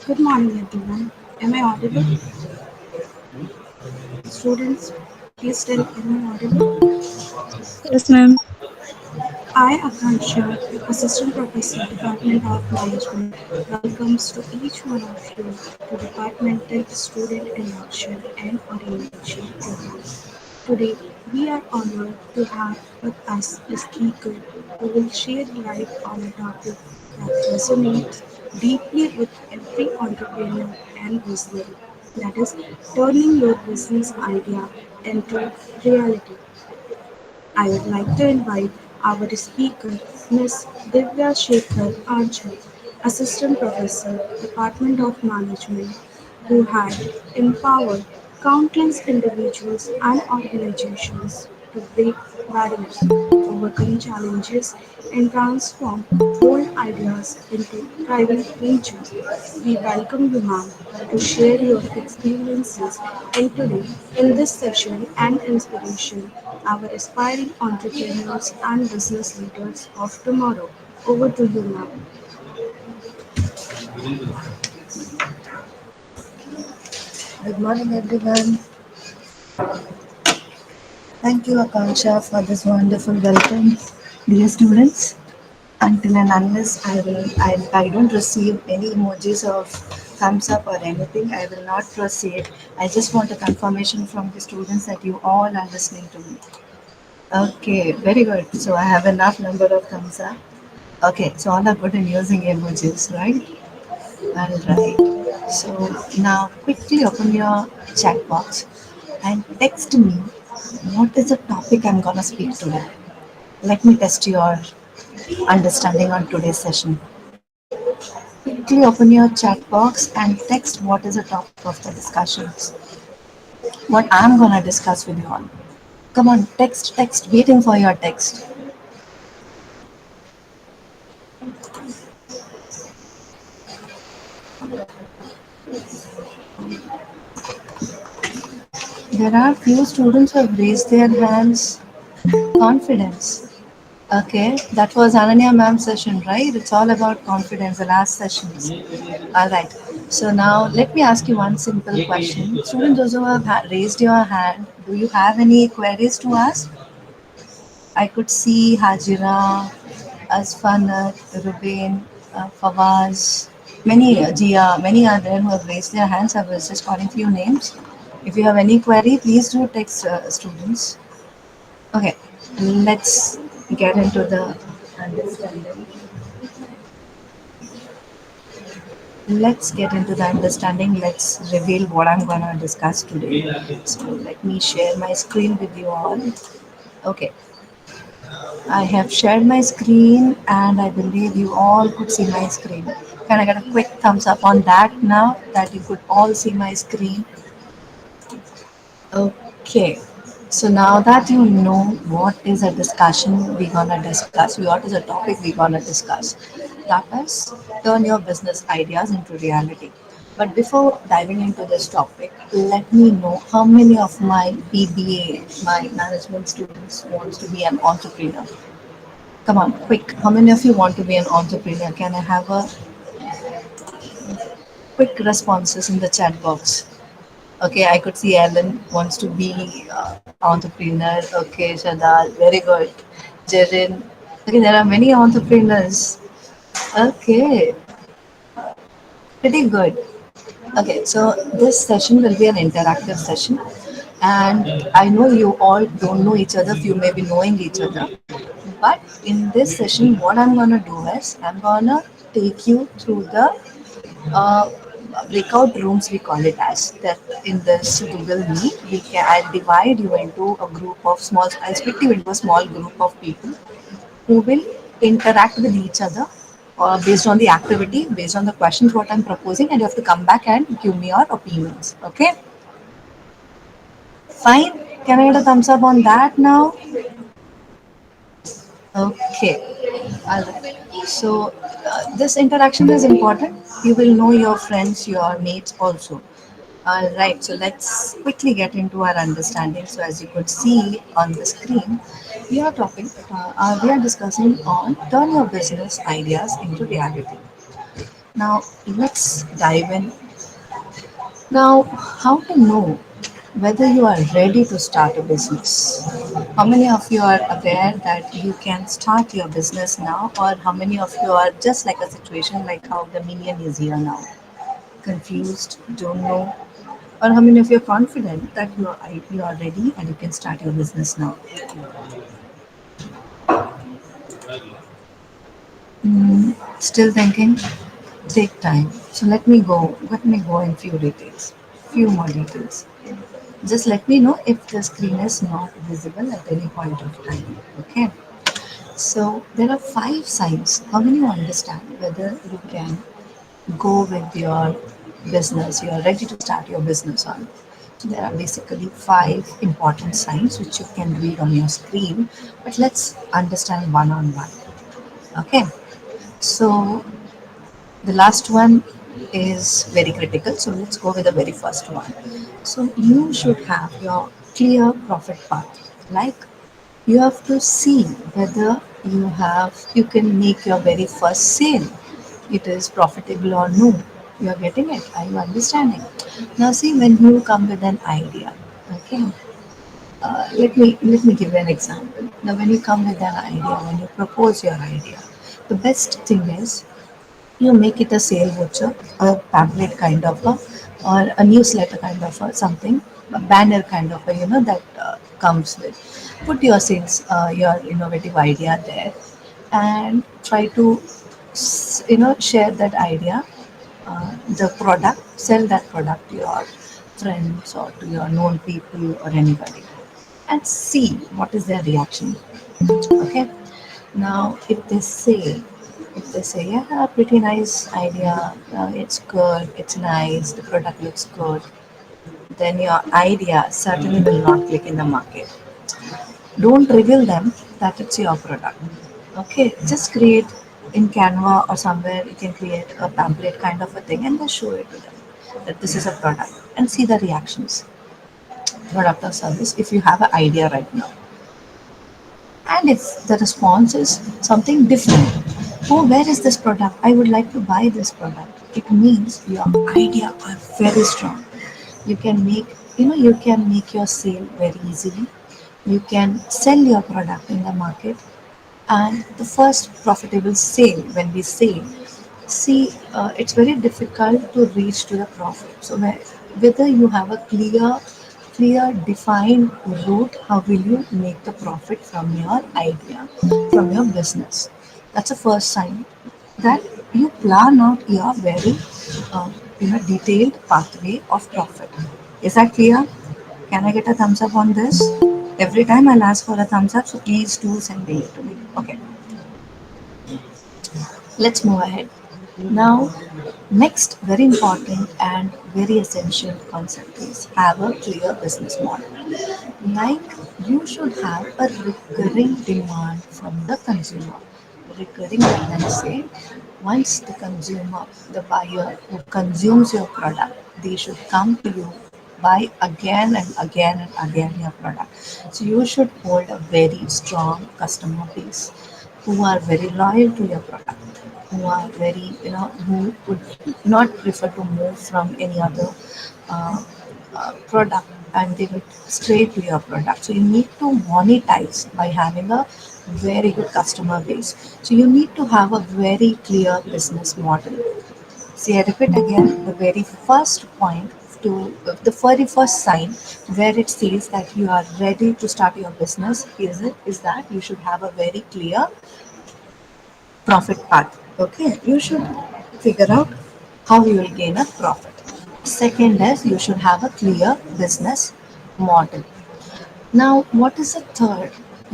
Good morning, everyone. Am I audible? Students, please tell, am I audible? Yes, ma'am. I, Akansha, Assistant Professor, Department of Management, welcomes to each one of you to Departmental Student Induction and Orientation Program. Today, we are honored to have with us a speaker who will shed light on a topic that resonates deeply with every entrepreneur and visionary. That is, turning your business idea into reality. I would like to invite our speaker, Ms. Divya Shekhar Archer, Assistant Professor, Department of Management, who had empowered countless individuals and organizations to break barriers, overcome challenges, and transform bold ideas into thriving ventures. We welcome you, ma'am, to share your experiences and today in this session and inspiration our aspiring entrepreneurs and business leaders of tomorrow. Over to you, ma'am. Good morning, everyone. Thank you, Akansha, for this wonderful welcome, dear students. Until and unless I don't receive any emojis of thumbs up or anything, I will not proceed. I just want a confirmation from the students that you all are listening to me. Okay, very good. So I have enough number of thumbs up. Okay, so all are good in using emojis, right? All right. So now quickly open your chat box and text me what is the topic I'm gonna speak today. Let me test your understanding on today's session. Quickly open your chat box and text what is the topic of the discussions. What I'm gonna discuss with you all. Come on, text, waiting for your text. There are few students who have raised their hands. Confidence. Okay, that was Ananya ma'am session, right? It's all about confidence, the last sessions. All right. So now let me ask you one simple question. Students, those who have raised your hand, do you have any queries to ask? I could see Hajira, Asfanat, Rubain, Fawaz, many, Jia, many are there who have raised their hands. I was just calling few names. If you have any query, please do text students. Okay, let's get into the understanding. Let's get into the understanding. Let's reveal what I'm gonna discuss today. So let me share my screen with you all. Okay, I have shared my screen and I believe you all could see my screen. Can I get a quick thumbs up on that now that you could all see my screen? Okay. So now that you know what is a discussion we're gonna discuss, what is a topic we're gonna discuss, that is turn your business ideas into reality. But before diving into this topic, let me know how many of my BBA, my management students, wants to be an entrepreneur. Come on, quick. How many of you want to be an entrepreneur? Can I have a quick responses in the chat box? Okay, I could see Ellen wants to be entrepreneur. Okay, Shadal, very good. Jerin. Okay, there are many entrepreneurs. Okay, pretty good. Okay, so this session will be an interactive session, and I know you all don't know each other. Few may be knowing each other, but in this session, what I'm gonna do is I'm gonna take you through the uh, breakout rooms we call it as that. In this Google Meet, I'll divide you into a group of small, I'll split you into a small group of people who will interact with each other based on the activity, based on the questions what I'm proposing, and you have to come back and give me your opinions. Okay, fine. Can I get a thumbs up on that now? Okay. All right. So this interaction is important. You will know your friends, your mates also. All right. So let's quickly get into our understanding. So as you could see on the screen, we are discussing on turn your business ideas into reality. Now let's dive in. Now, how to know whether you are ready to start a business? How many of you are aware that you can start your business now, or how many of you are just like a situation like how the minion is here now? Confused, don't know, or how many of you are confident that you are ready and you can start your business now? Still thinking? Take time. So let me go. Let me go in few details, few more details. Just let me know if the screen is not visible at any point of time. Okay. So there are five signs. How many you understand whether you can go with your business? You are ready to start your business on. So there are basically five important signs which you can read on your screen. But let's understand one on one. Okay. So the last one is very critical. So let's go with the very first one. So you should have your clear profit path. Like you have to see whether you can make your very first sale. It is profitable or no. You are getting it. Are you understanding? Now see when you come with an idea. Okay. Let me give you an example. Now when you come with an idea, when you propose your idea, the best thing is you make it a sale voucher, a pamphlet kind of a, or a newsletter kind of a something, a banner kind of a, that comes with. Put your sales, your innovative idea there, and try to, share that idea, the product, sell that product to your friends or to your known people or anybody, and see what is their reaction. Okay. Now, if they say, yeah, pretty nice idea, it's good, it's nice, the product looks good, then your idea certainly will not click in the market. Don't reveal them that it's your product. Okay, just create in Canva or somewhere you can create a pamphlet kind of a thing and just show it to them that this is a product and see the reactions. Product or service if you have an idea right now. And if the response is something different, oh, where is this product? I would like to buy this product. It means your idea are very strong. You can make your sale very easily. You can sell your product in the market, and the first profitable sale when we say, see, it's very difficult to reach to the profit. So whether you have a clear defined route, how will you make the profit from your idea, from your business? That's the first sign that you plan out your very uh, detailed pathway of profit. Is that clear? Can I get a thumbs up on this? Every time I'll ask for a thumbs up, so please do send it to me. Okay, let's move ahead. Now, next very important and very essential concept is have a clear business model. Like you should have a recurring demand from the consumer. Recurring when I say once the consumer, the buyer who consumes your product, they should come to you buy again and again and again your product. So you should hold a very strong customer base who are very loyal to your product, who are very, who would not prefer to move from any other uh, product and they will straight to your product. So you need to monetize by having a very good customer base. So you need to have a very clear business model. See, I repeat again, the very first point the very first sign where it says that you are ready to start your business is that you should have a very clear profit path. Okay, you should figure out. how you will gain a profit. Second is you should have a clear business model. Now, what is the third?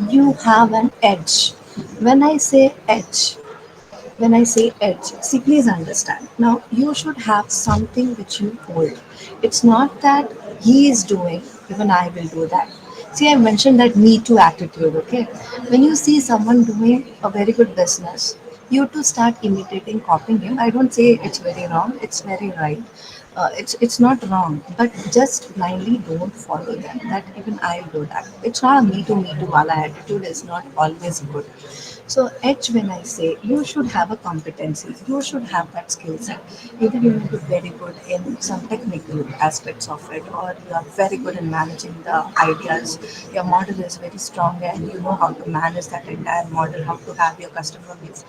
You have an edge. When I say edge, when I say edge, see, please understand. Now, you should have something which you hold. It's not that he is doing, even I will do that. See, I mentioned that me too attitude, okay? When you see someone doing a very good business, you to start imitating, copying him. I don't say it's very wrong, it's very right. It's not wrong, but just blindly don't follow them. That even I'll do that. It's not a me too wala attitude is not always good. So edge, when I say, you should have a competency, you should have that skill set. Either you may be very good in some technical aspects of it, or you are very good in managing the ideas. Your model is very strong, and you know how to manage that entire model, how to have your customer base.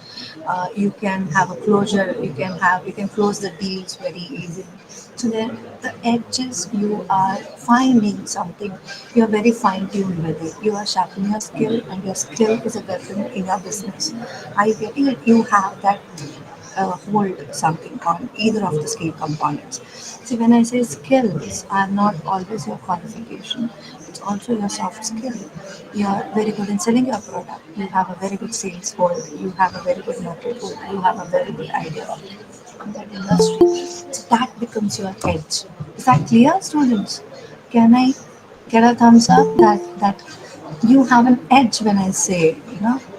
You can have a closure. You can close the deals very easily. So there, the edges you are finding something, you are very fine tuned with it. You are sharpening your skill, and your skill is a weapon in your business. I getting it. You have that hold something on either of the skill components. See, when I say skills are not always your qualification, it's also your soft skill. You are very good in selling your product. You have a very good sales hold. You have a very good market hold. You have a very good idea of that industry. So that becomes your edge. Is that clear, students? Can I get a thumbs up that you have an edge when I say,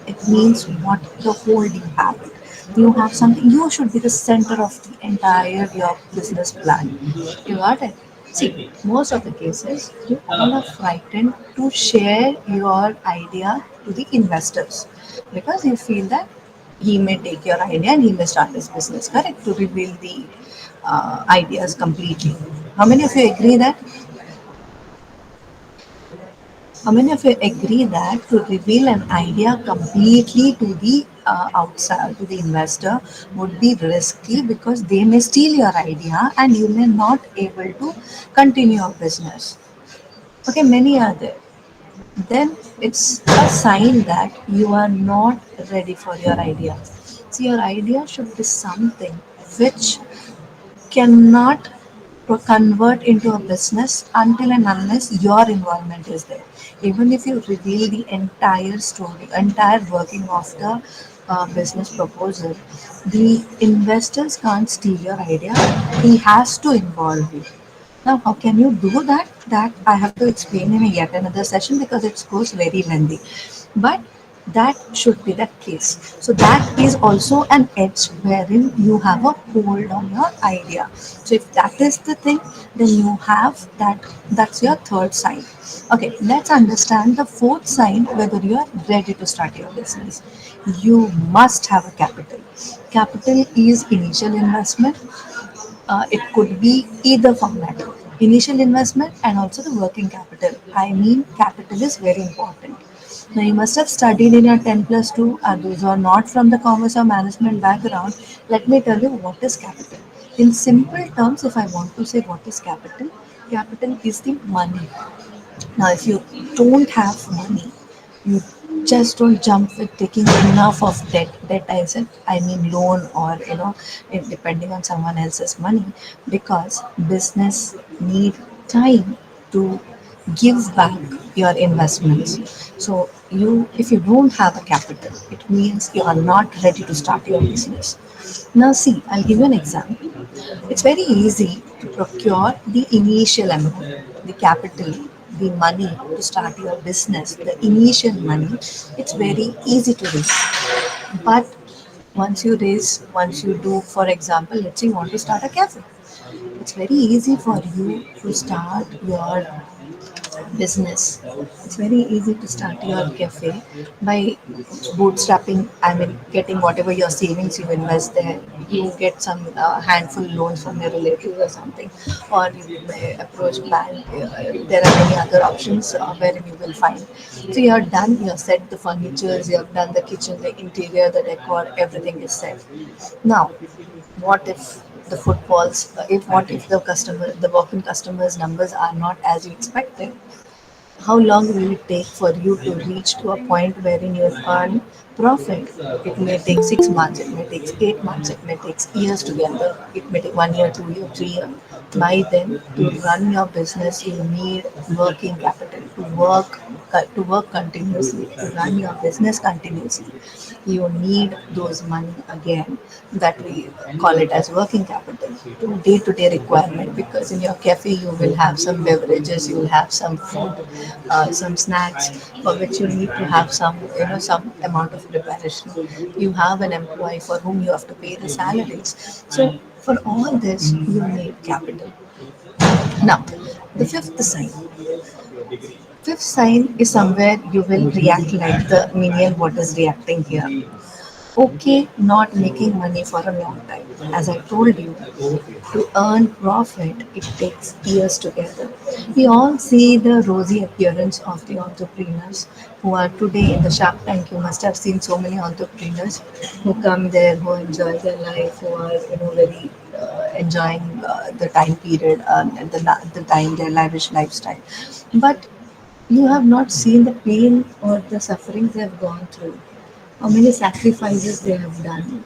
it means what the hold you have. You have something, you should be the center of the entire your business plan. You got it? See, most of the cases, you all are frightened to share your idea to the investors because you feel that he may take your idea and he may start his business, correct? To reveal the ideas completely. How many of you agree that? How many of you agree that to reveal an idea completely to the outside, to the investor, would be risky because they may steal your idea and you may not able to continue your business. Okay, many are there. Then it's a sign that you are not ready for your idea. So your idea should be something which cannot convert into a business until and unless your involvement is there. Even if you reveal the entire story, entire working of the business proposal, the investors can't steal your idea. He has to involve you. Now, how can you do that? That I have to explain in a yet another session because it goes very lengthy. But that should be the case. So that is also an edge wherein you have a hold on your idea. So if that is the thing, then you have that. That's your third sign. Okay, let's understand the fourth sign whether you are ready to start your business. You must have a capital. Capital is initial investment. It could be either format, initial investment and also the working capital. I mean, capital is very important. Now, you must have studied in your 10 plus 2, and those who are not from the commerce or management background, let me tell you what is capital. In simple terms, if I want to say what is capital, capital is the money. Now, if you don't have money, you just don't jump with taking enough of debt. Debt, I said, I mean loan or depending on someone else's money, because business need time to give back your investments. So if you don't have a capital, it means you are not ready to start your business. Now, see, I'll give you an example. It's very easy to procure the initial amount, the capital, the money to start your business, the initial money. It's very easy to raise. But once you do, for example, let's say you want to start a cafe. It's very easy for you to start your business. It's very easy to start your cafe by bootstrapping. I mean, getting whatever your savings you invest there. You get some handful loans from your relatives or something, or you may approach bank. There are many other options wherein you will find. So you are done. You have set the furnitures. You have done the kitchen, the interior, the decor. Everything is set. Now, what if the footfalls? If what if the walk-in customers numbers are not as you expected? how long will it take for you to reach to a point wherein you earn profit? It may take 6 months, it may take 8 months, it may take years together, it may take 1 year, 2 year, 3 year. By then, to run your business, you need working capital to work continuously, to run your business continuously. You need those money again, that we call it as working capital, to day-to-day requirement, because in your cafe you will have some beverages, you will have some food, some snacks for which you need to have some, some amount of preparation. You have an employee for whom you have to pay the salaries. So for all this you need capital. Now, the fifth sign is somewhere you will react like the minion what is reacting here. Okay, not making money for a long time. As I told you, to earn profit, it takes years together. We all see the rosy appearance of the entrepreneurs who are today in the Shark Tank. You must have seen so many entrepreneurs who come there, who enjoy their life, who are very enjoying the time period and the time, their lavish lifestyle. But you have not seen the pain or the sufferings they have gone through, how many sacrifices they have done,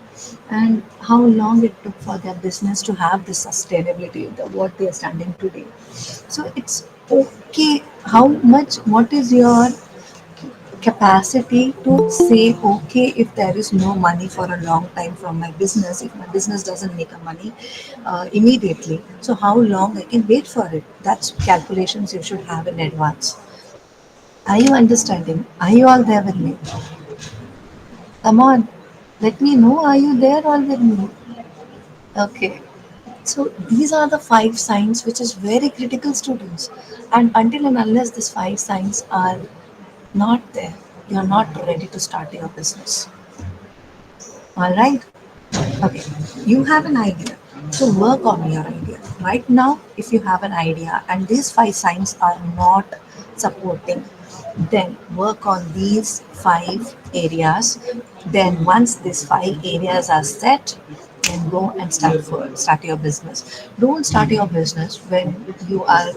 and how long it took for their business to have this sustainability, what they are standing today. So it's okay. How much? What is your capacity to say, okay, if there is no money for a long time from my business, if my business doesn't make a money immediately, so how long I can wait for it? That's calculations you should have in advance. Are you understanding? Are you all there with me? Come on, let me know. Are you there all with me? Okay. So these are the five signs which is very critical, students. And until and unless these five signs are not there, you're not ready to start your business. All right. Okay, you have an idea. So work on your idea. Right now, if you have an idea and these five signs are not supporting, then work on these five areas. Then once these five areas are set, then go and start your business. Don't start your business when you are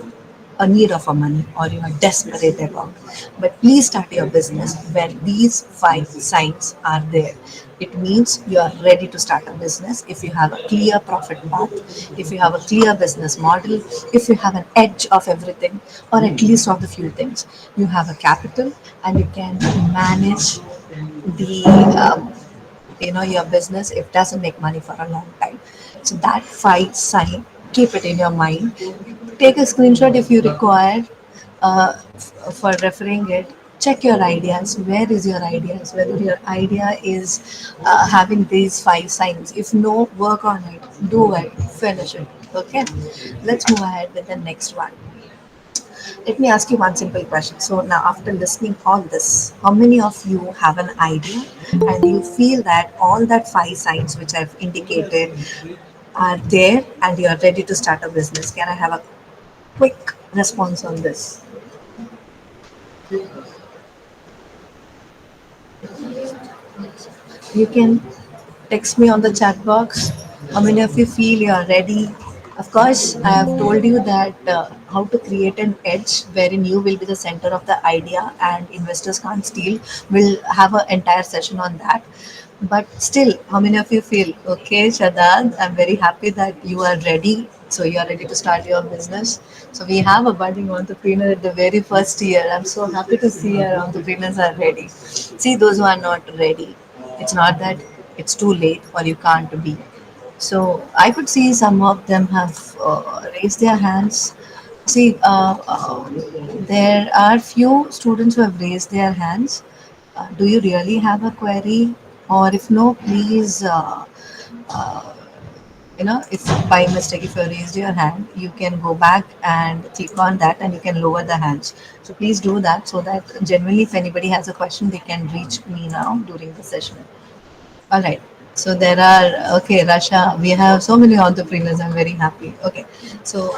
a need of a money or you are desperate about. But please start your business when these five signs are there. It means you are ready to start a business if you have a clear profit path, if you have a clear business model, if you have an edge of everything, or at least of the few things. You have a capital and you can manage the your business if it doesn't make money for a long time. So that fight sign, keep it in your mind. Take a screenshot if you require for referring it. Check your ideas. Where is your ideas? Whether your idea is having these five signs. If no, work on it. Do it. Finish it. Okay. Let's move ahead with the next one. Let me ask you one simple question. So now, after listening all this, how many of you have an idea and you feel that all that five signs which I've indicated are there and you are ready to start a business? Can I have a quick response on this? You can text me on the chat box. How many of you feel you are ready? Of course, I have told you that how to create an edge wherein you will be the center of the idea and investors can't steal. We'll have an entire session on that. But still, how many of you feel, okay, Shadad, I'm very happy that you are ready. So you are ready to start your business. So we have a budding entrepreneur at the very first year. I'm so happy to see our entrepreneurs are ready. See those who are not ready. It's not that it's too late or you can't be. So I could see some of them have raised their hands. See, there are few students who have raised their hands. Do you really have a query? Or if no, please, if by mistake, if you raised your hand, you can go back and click on that and you can lower the hands. So please do that so that generally, if anybody has a question, they can reach me now during the session. All right. So there are, okay, Rasha, we have so many entrepreneurs. I'm very happy. Okay. So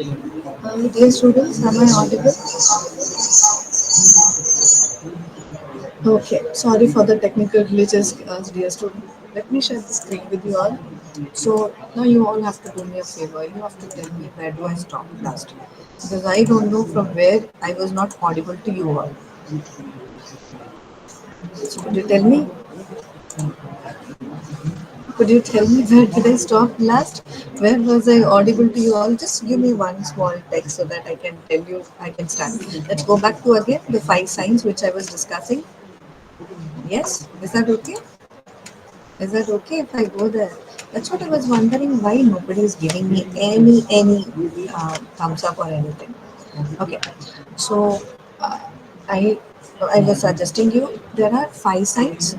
Dear students, am I audible? Okay, sorry for the technical glitches, dear student. Let me share the screen with you all. So now you all have to do me a favor. You have to tell me where do I stop last, because I don't know from where I was not audible to you all. So could you tell me? Could you tell me where did I stop last? Where was I audible to you all? Just give me one small text so that I can tell you I can start. Let's go back to again the five signs which I was discussing. Yes, is that okay? Is that okay if I go there? That's what I was wondering why nobody is giving me any thumbs up or anything. Okay, so uh, I I was suggesting you there are five signs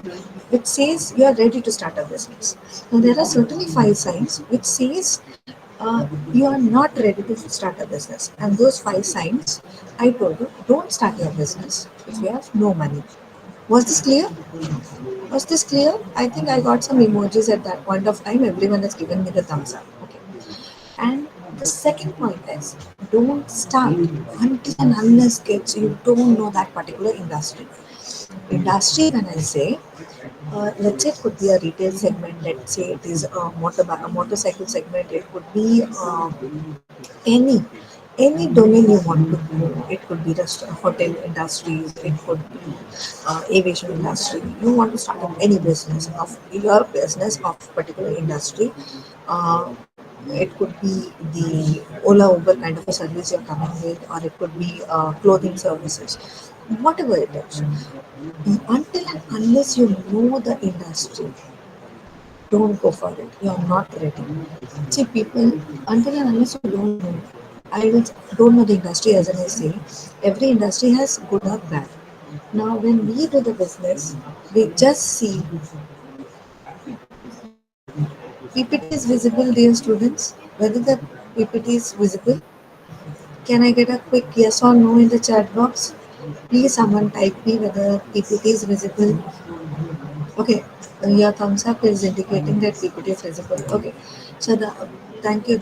which says you are ready to start a business. Now there are certainly five signs which says you are not ready to start a business, and those five signs I told you don't start your business if you have no money. Was this clear? Was this clear? I think I got some emojis at that point of time. Everyone has given me the thumbs up. Okay. And the second point is don't start until and unless kids you don't know that particular industry. Industry, when I say, let's say it could be a retail segment. Let's say it is a motorcycle segment. It could be any any domain you want to go. It could be restaurant, hotel industries. It could be aviation industry. You want to start up any business of your business of particular industry. Uh, it could be the Ola Uber kind of a service you're coming with, or it could be clothing services. Whatever it is, until and unless you know the industry, don't go for it. You're not ready. See, people, until and unless you don't know, I will don't know the industry as I say. Every industry has good or bad. Now, when we do the business, we just see PPT is visible, dear students. Whether the PPT is visible, can I get a quick yes or no in the chat box? Please, someone type me whether PPT is visible. Okay, your thumbs up is indicating that PPT is visible. Okay, so thank you,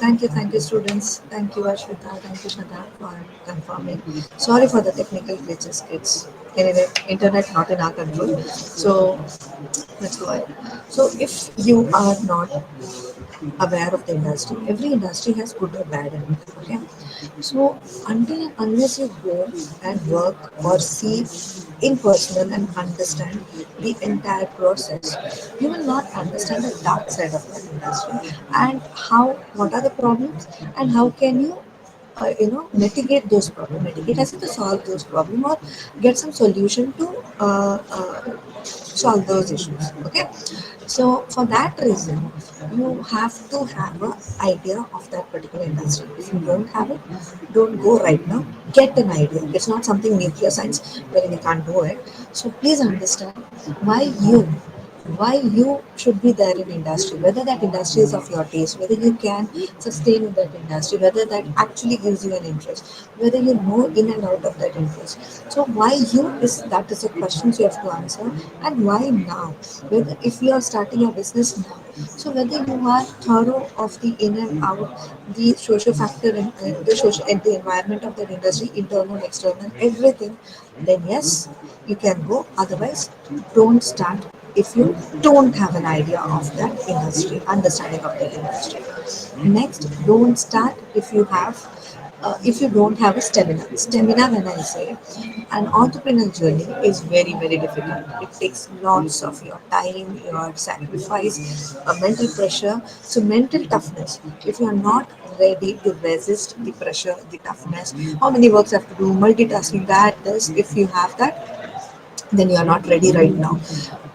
students. Thank you, Ashwita. Thank you, Shada, for confirming. Sorry for the technical glitches, kids. Anyway, internet not in our control. So let's go ahead. So if you are not aware of the industry, every industry has good or bad in it. Okay, so until and unless you go and work or see in personal and understand the entire process, you will not understand the dark side of that industry and how what are the problems and how can you mitigate those problems, mitigate as in to solve those problems or get some solution to solve those issues. Okay, so for that reason you have to have an idea of that particular industry. If you don't have it, don't go right now. Get an idea. It's not something nuclear science where you can't do it. So please understand why you why you should be there in industry, whether that industry is of your taste, whether you can sustain in that industry, whether that actually gives you an interest, whether you know in and out of that interest. So why you is that is a question you have to answer, and why now? Whether if you are starting a business now, so whether you are thorough of the in and out, the social factor in the social and the environment of that industry, internal, external, everything, then yes, you can go. Otherwise, don't start if you don't have an idea of that industry, understanding of that industry. Next, don't start if you don't have a stamina. Stamina, when I say, an entrepreneurial journey is very, very difficult. It takes lots of your time, your sacrifice, mental pressure. So, mental toughness. If you are not ready to resist the pressure, the toughness, how many works have to do, multitasking, that, this, if you have that, then you are not ready right now.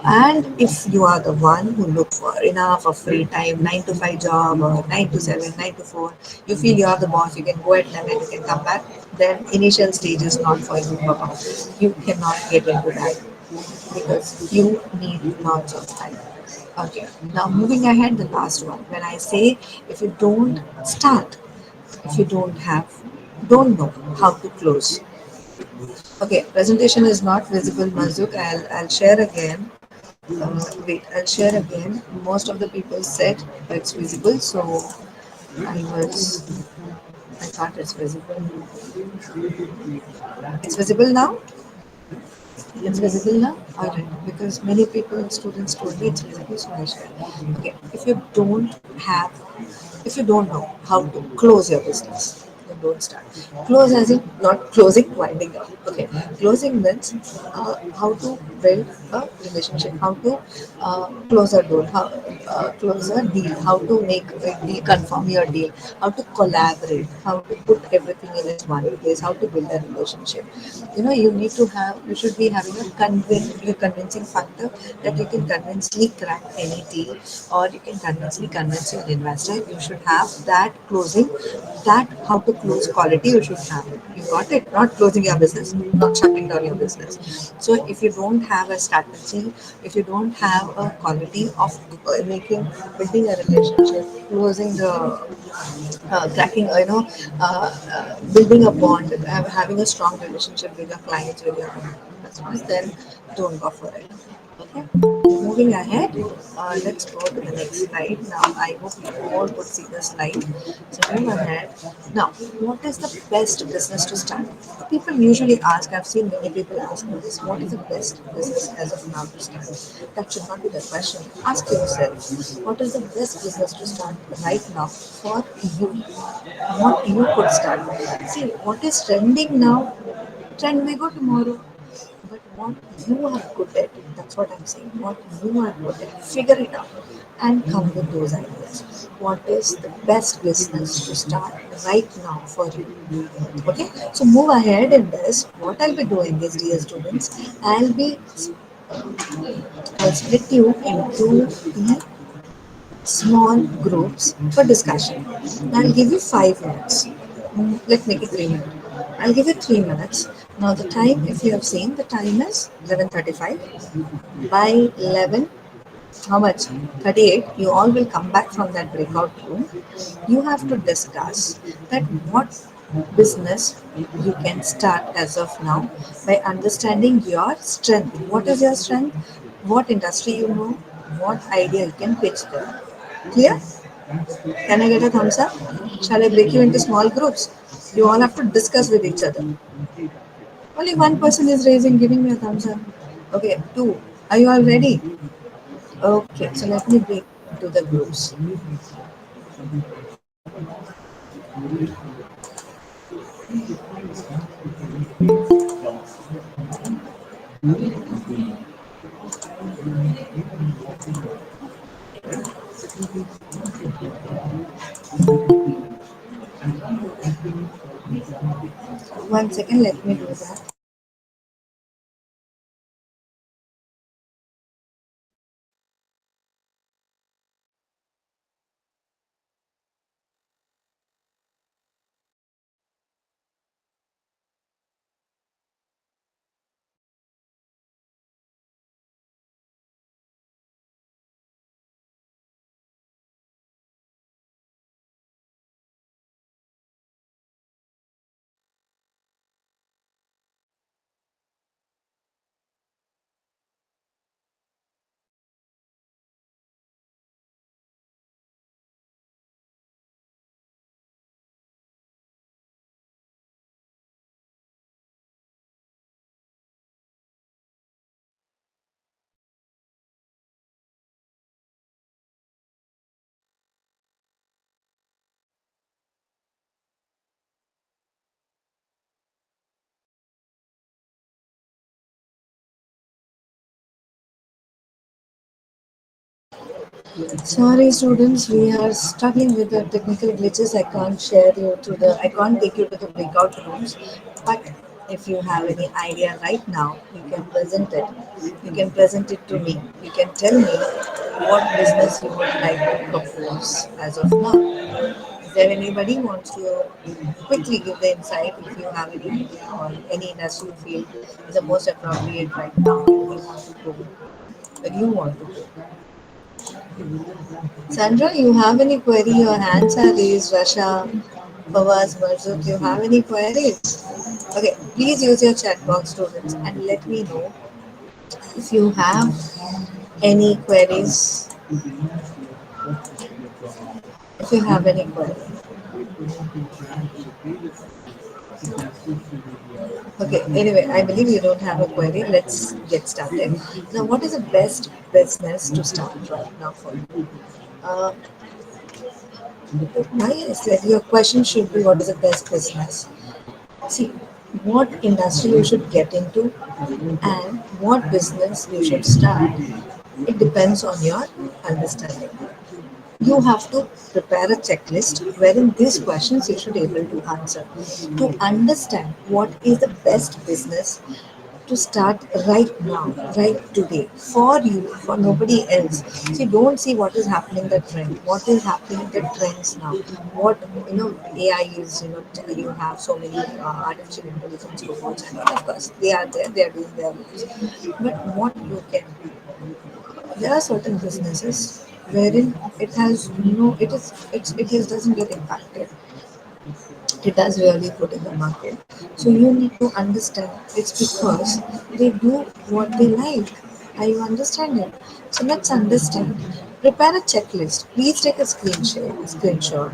And if you are the one who look for enough of free time, 9 to 5 job or 9 to 7, 9 to 4, you feel you are the boss, you can go at 11, you can come back, then initial stage is not for you, Papa. You cannot get into that because you need lots of time. Okay, now moving ahead, the last one. When I say if you don't start, if you don't know how to close. Okay, presentation is not visible, Mazuk. I'll share again. Wait, I'll share again. Most of the people said it's visible, so I was I thought it's visible. It's visible now? It's visible now? Alright, because many people, students told me it's visible, so I shared. Okay, if you don't know how to close your business, then don't start. Close as in not closing, winding up. Okay, closing means how to build a relationship, how to close a door, how close a deal, how to make a deal, confirm your deal, how to collaborate, how to put everything in its one place, how to build a relationship. You need to have, you should be having a convincing factor that you can convincingly crack any deal, or you can convince your investor. You should have that closing, that how to close quality you should have it. You got it? Not closing your business, not shutting down your business. So if you don't have a strategy, if you don't have a quality of making, building a relationship, closing the cracking, building a bond, having a strong relationship with your clients, with your customers, then don't go for it. Okay. Moving ahead, let's go to the next slide. Now, I hope you all could see the slide. So, move ahead. Now, what is the best business to start? People usually ask, I've seen many people ask me this, what is the best business as of now to start? That should not be the question. Ask yourself, what is the best business to start right now for you? What you could start. See, what is trending now, trend may go tomorrow. But what you are good at, that's what I'm saying. What you are good at, figure it out and come with those ideas. What is the best business to start right now for you? Okay, so move ahead in this. What I'll be doing is, dear students, I'll split you into the small groups for discussion. I'll give you 5 minutes. Let's make it 3 minutes. I'll give you 3 minutes. Now the time, if you have seen, the time is 11:35. By 11, how much? 38. You all will come back from that breakout room. You have to discuss that what business you can start as of now by understanding your strength. What is your strength? What industry you know? What idea you can pitch them. Clear? Can I get a thumbs up? Shall I break you into small groups? You all have to discuss with each other. Only one person is raising, giving me a thumbs up. Okay, two. Are you all ready? Okay, so let me break into the groups. One second, let me do that. Sorry, students, we are struggling with the technical glitches. I can't take you to the breakout rooms. But if you have any idea right now, you can present it. You can present it to me. You can tell me what business you would like to propose as of now. Is there anybody who wants to quickly give the insight if you have any idea on any industry you feel is the most appropriate right now where you want to go? Sandra, you have any query? Your hands are raised. Rasha, Fawaz, Marzuk, you have any queries? Okay, please use your chat box, students, and let me know if you have any queries. If you have any query. Okay, anyway, I believe you don't have a query. Let's get started. Now, what is the best business to start right now for you? Uh, I said your question should be what is the best business? See, what industry you should get into and what business you should start. It depends on your understanding. You have to prepare a checklist wherein these questions you should able to answer to understand what is the best business to start right now, right today, for you, for nobody else. See, don't see what is happening the trend, what is happening the trends now, what AI is, you have so many artificial intelligence robots, and of course they are there, they are doing their work. But what you can do, there are certain businesses wherein it has it doesn't get impacted, it does really good in the market. So you need to understand it's because they do what they like. Are you understanding? So let's understand. Prepare a checklist. Please take a screenshot.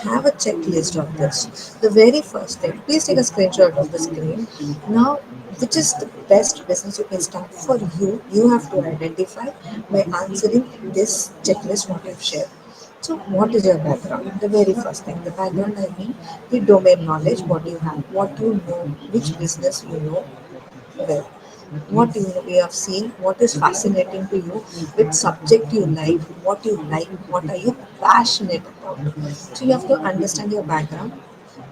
Have a checklist of this. The very first thing, please take a screenshot of the screen. Now, which is the best business you can start for you? You have to identify by answering this checklist what I've shared. So, what is your background? The very first thing, the background I mean the domain knowledge, what you have, what you know, which business you know well, what you have seen, what is fascinating to you, which subject you like, what are you passionate about. So, you have to understand your background,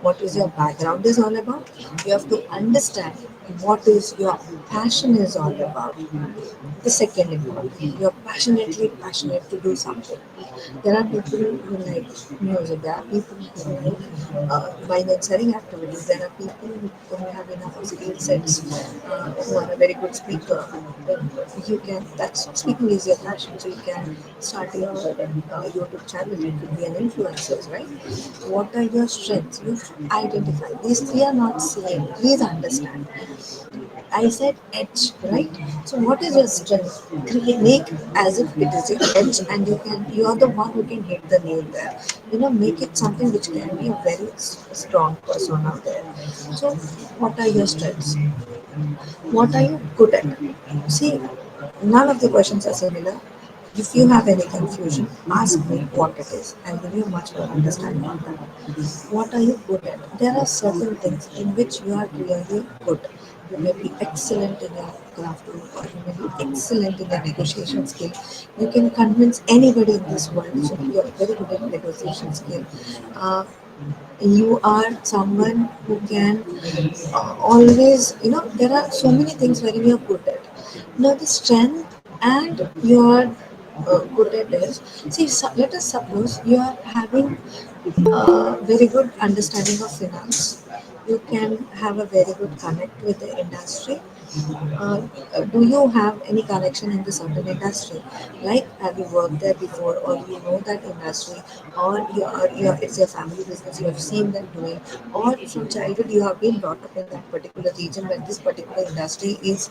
what is your background is all about. You have to understand what is your passion is all about. The second important, you're passionately passionate to do something. There are people who like music, there are people who like buying and selling activities, there are people who have enough of skill sets, who are a very good speaker. Then you can, that's speaking is your passion, so you can start your YouTube channel, you could be an influencer, right? What are your strengths? You identify. These three are not same. Please understand. I said edge, right? So what is your strength? Make as if it is your edge, and you are the one who can hit the nail there. Make it something which can be a very strong persona there. So what are your strengths? What are you good at? See, none of the questions are similar. If you have any confusion, ask me what it is. I'll give you much more understanding on that. What are you good at? There are certain things in which you are really good. You may be excellent in your craft work, or you may be excellent in your negotiation skill. You can convince anybody in this world. So you are very good at negotiation skill. Uh, you are someone who can always, there are so many things wherein you're good at. Now, the strength and you're good at is, see, let us suppose you are having a very good understanding of finance. You can have a very good connect with the industry. uh, do you have any connection in the certain industry? Like, have you worked there before, or you know that industry, or it's your family business, you have seen them doing, or from childhood you have been brought up in that particular region where this particular industry is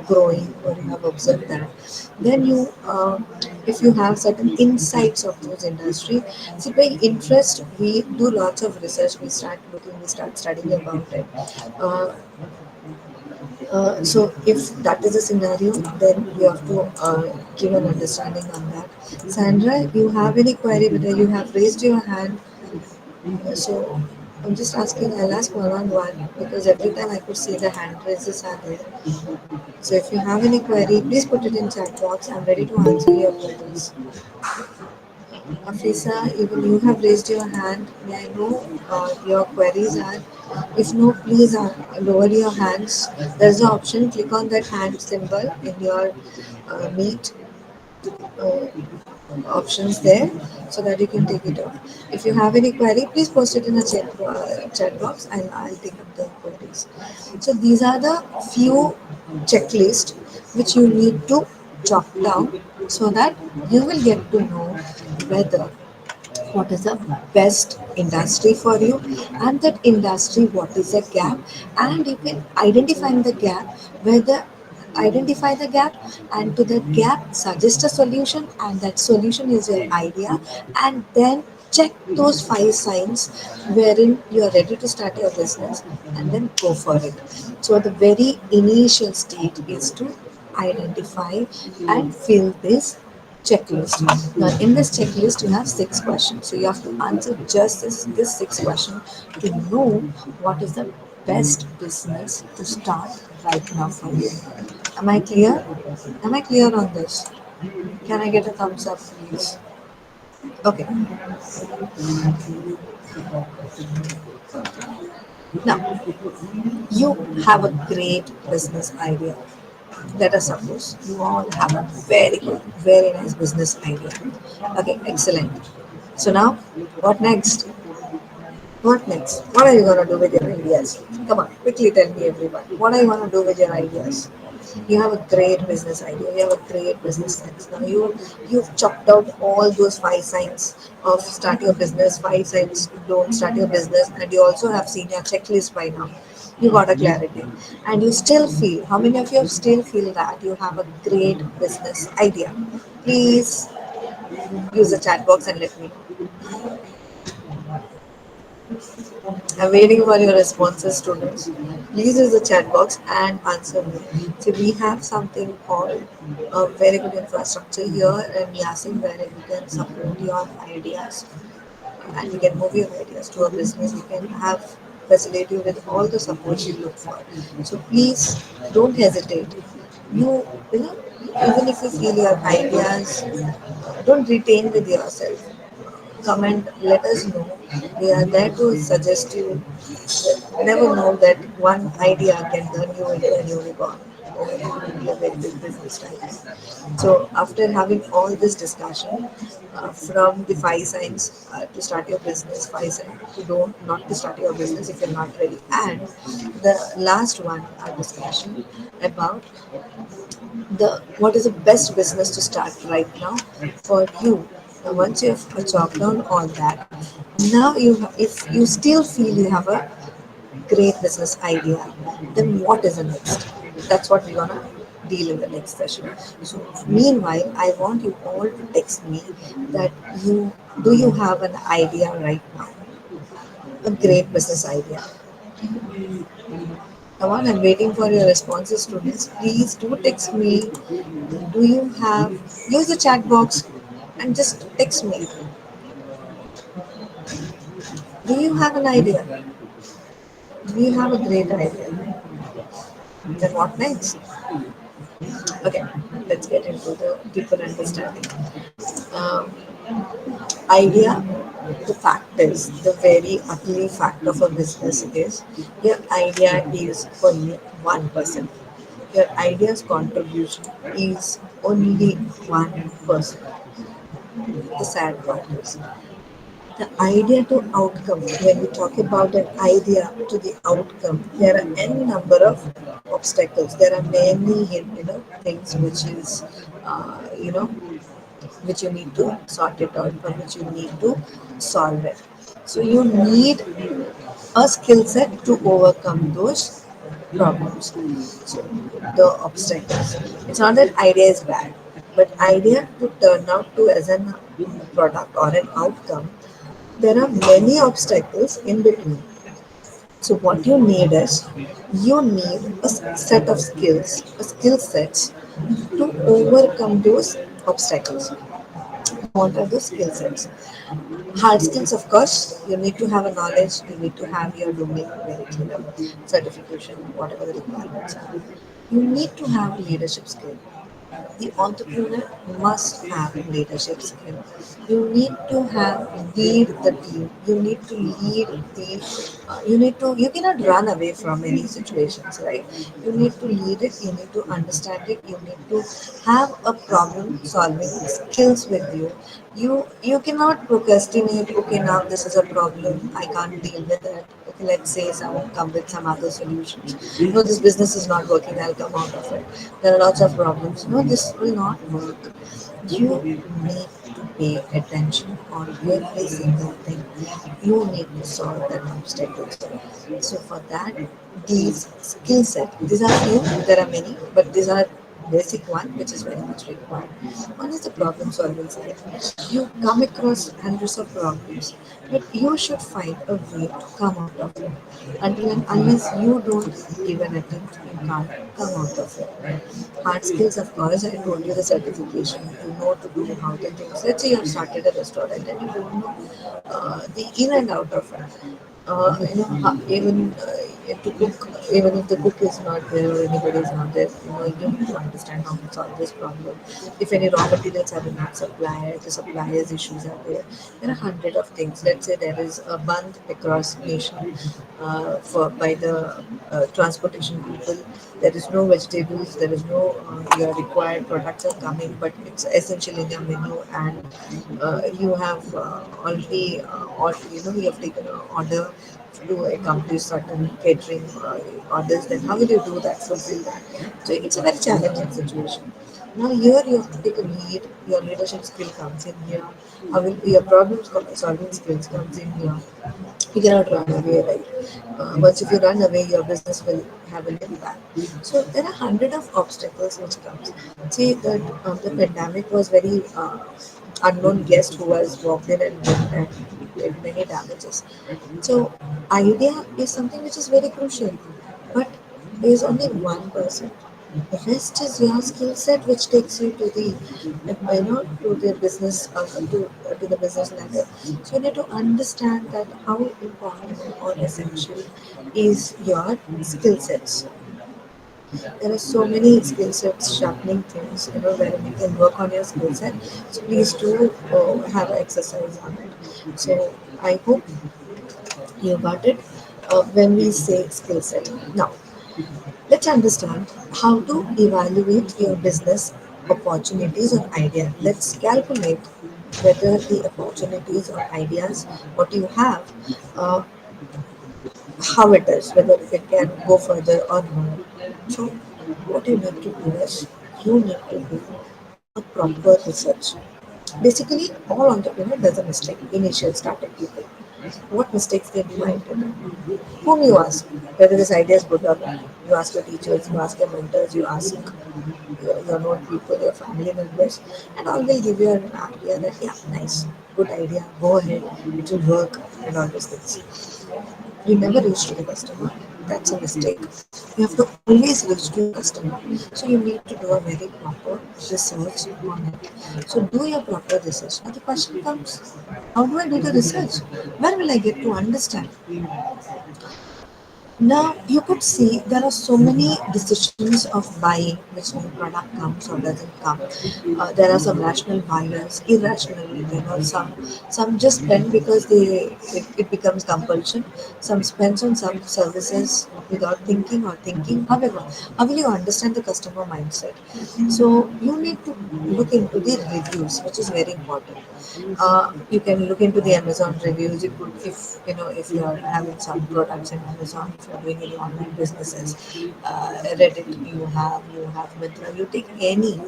growing, or you have observed that. Then if you have certain insights of those industry, see, by interest, we do lots of research, we start studying about it. Uh, so if that is a scenario, then you have to give an understanding on that. Sandra, you have any query? Whether you have raised your hand, so I'm just asking. I'll ask one on one because every time I could see the hand raises are there. So if you have any query, please put it in chat box. I'm ready to answer your queries. Afisa, even you have raised your hand. May I know your queries are? If no, please lower your hands. There's an option. Click on that hand symbol in your meet uh, options there so that you can take it off. If you have any query, please post it in the chat box and I'll take up the queries. So these are the few checklists which you need to jot down so that you will get to know whether what is the best industry for you, and that industry what is the gap, and you can identify the gap, whether identify the gap, and to the gap suggest a solution, and that solution is your idea, and then Check those five signs wherein you are ready to start your business and then go for it. So, the very initial stage is to identify and fill this checklist. Now, in this checklist, you have six questions. So, you have to answer just this six questions to know what is the best business to start right now for you. Am I clear? Am I clear on this? Can I get a thumbs up, please? Okay. Now, you have a great business idea. Let us suppose you all have a very good, very nice business idea. Okay, excellent. So now, what next? What next? What are you gonna do with your ideas? Come on, quickly tell me, everyone. What are you gonna do with your ideas? You have a great business idea. You have a great business sense. Now you've chopped out all those five signs of start your business, five signs don't start your business, and you also have seen your checklist by now. You got a clarity, and you still feel. How many of you still feel that you have a great business idea? Please use the chat box and let me know. I'm waiting for your responses, students. Please use the chat box and answer me. So we have something called a very good infrastructure here in Yiascm where we can support your ideas and we can move your ideas to a business. We can have facilitate you with all the support you look for. So please don't hesitate. You know, even if you feel your ideas, don't retain with yourself. Come and let us know. We are there to suggest you. Never know that one idea can turn you into a unicorn or into a very big business type. So after having all this discussion, from the five signs to start your business, five signs to don't not to start your business if you're not ready, and the last one, our discussion about the what is the best business to start right now for you. Now, once you have chalked down all that, now if you still feel you have a great business idea, then what is the next? That's what we're gonna deal in the next session. So meanwhile, I want you all to text me that you have an idea right now, a great business idea. Come on, I'm waiting for your responses, students. Please do text me. Do you have, use the chat box and just text me. Do you have an idea? Do you have a great idea? Then what next? Okay, let's get into the deeper understanding. Um, Idea, the fact is, the very ugly fact of a business is your idea is only 1%. Your idea's contribution is only 1%. The sad part is the idea to outcome. When we talk about an idea to the outcome, there are n number of obstacles. There are many things which is which you need to sort it out, for which you need to solve it. So you need a skill set to overcome those problems. So the obstacles. It's not that idea is bad, but idea to turn out to as an product or an outcome, there are many obstacles in between. So what you need is you need a set of skills, a skill sets to overcome those obstacles. What are those skill sets? Hard skills, of course, you need to have a knowledge, you need to have your domain very clear, certification, whatever the requirements are. You need to have leadership skill. The entrepreneur must have leadership skill. You need to have lead the team. You need to lead the. You cannot run away from any situations, right? You need to lead it. You need to understand it. You need to have a problem solving skills with you. You cannot procrastinate. Okay, now this is a problem. I can't deal with it. Okay, let's say someone come with some other solutions. No, this business is not working. I'll come out of it. There are lots of problems. No, this will not work. You need to pay attention on every single thing. You need to solve that obstacles. So for that, these skill set, these are few. There are many, but these are basic one, which is very much required. One is the problem solving side. You come across hundreds of problems, but you should find a way to come out of it. Until and unless you don't give an attempt, you can't come out of it. Hard skills, of course, I told you the certification, you know to do how the things. Let's say you have started a restaurant and you don't know the in and out of it. Even to cook, even if the cook is not there or anybody is not there, you need to understand how to solve this problem. If any raw materials are not supplied, the suppliers issues are there. There are hundred of things. Let's say there is a band across nation for by the transportation people. There is no vegetables. There is no your required products are coming, but it's essential in your menu, and you have already or you have taken an order to accomplish certain catering orders. Then how will you do that? Fulfill that. So it's a very challenging situation. Now here you have to take a lead. Your leadership skill comes in here. How will your problem solving skills comes in here. You cannot run away, right? Once if you run away, your business will have an impact. So there are hundred of obstacles which comes. See that the pandemic was very unknown guest who has walked in and went and did many damages. So idea is something which is very crucial, but there is only one person. The rest is your skill set, which takes you to the, to the business, to the business ladder. So you need to understand that how important or essential is your skill sets. There are so many skill sets, sharpening things, where you can work on your skill set. So please do have an exercise on it. So I hope you got it when we say skill set. Now, let's understand how to evaluate your business opportunities or idea. Let's calculate whether the opportunities or ideas what you have, uh, how it is, whether it can go further or not. So, what you need to do is you need to do a proper research. Basically, all entrepreneur does a mistake. Initial starting people. What mistakes they do I did? Whom you ask whether this idea is good or not. You ask your teachers, you ask your mentors, you ask your known people, your family members, and all will give you an idea that yeah, nice, good idea, go ahead, it will work, and all those things. You never reach to the customer. That's a mistake. You have to always reach to your customer. So you need to do a very proper research on it. So do your proper research. Now the question comes, how do I do the research? Where will I get to understand? Now you could see there are so many decisions of buying which new product comes or doesn't come. There are some rational buyers, irrational. Some just spend because it becomes compulsion. Some spends on some services without thinking or thinking. However, how will you understand the customer mindset? So you need to look into the reviews, which is very important. You can look into the Amazon reviews. You could, if you are having some products in Amazon, if you are doing any online businesses, Reddit, you have Myntra, you take any.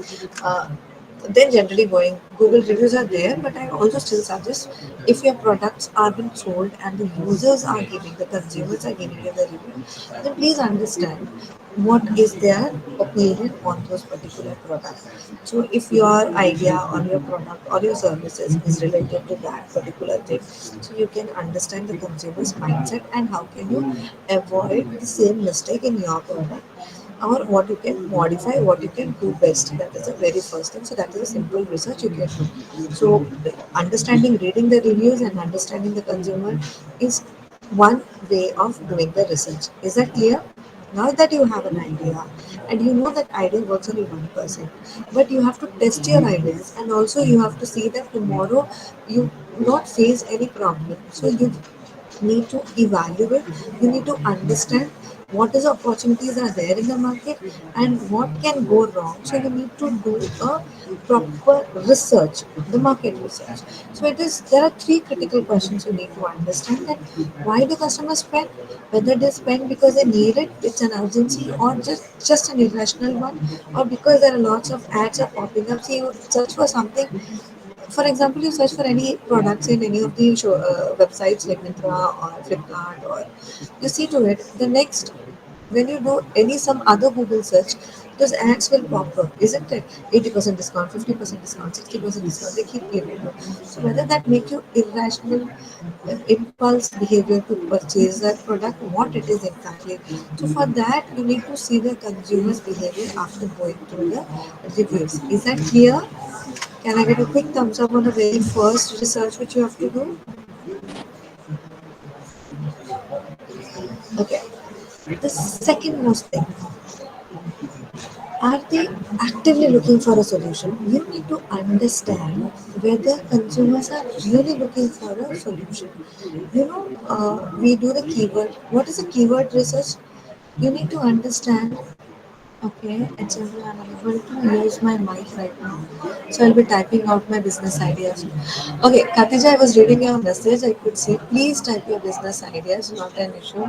Then generally going Google reviews are there, but I also still suggest if your products are being sold and the users are giving, the consumers are giving you the review, then please understand what is their opinion on those particular products. So if your idea or your product or your services is related to that particular thing, so you can understand the consumer's mindset and how can you avoid the same mistake in your product, or what you can modify, what you can do best. That is the very first thing. So that is a simple research you can do. So understanding, reading the reviews and understanding the consumer is one way of doing the research. Is that clear? Now that you have an idea and you know that idea works only 1%, but you have to test your ideas and also you have to see that tomorrow you not face any problem. So you need to evaluate, you need to understand what is the opportunities are there in the market and what can go wrong. So you need to do a proper research, the market research. So it is, there are three critical questions you need to understand: that why do customers spend, whether they spend because they need it, it's an urgency, or just an irrational one, or because there are lots of ads are popping up. See, you search for something, for example, you search for any products in any of the websites like Myntra or Flipkart, or you see to it the next when you do any some other Google search, those ads will pop up, isn't it? 80% discount, 50% discount, 60% discount, they keep giving you. So whether that make you irrational impulse behavior to purchase that product, what it is exactly. So for that, you need to see the consumer's behavior after going through the reviews. Is that clear? Can I get a quick thumbs up on the very first research which you have to do? Okay. The second most thing, are they actively looking for a solution? You need to understand whether consumers are really looking for a solution. We do the keyword. What is a keyword research? You need to understand. Okay, it's every I'm unable to use my mic right now. So I'll be typing out my business ideas. Okay, Khatija, I was reading your message. I could see, please type your business ideas, not an issue.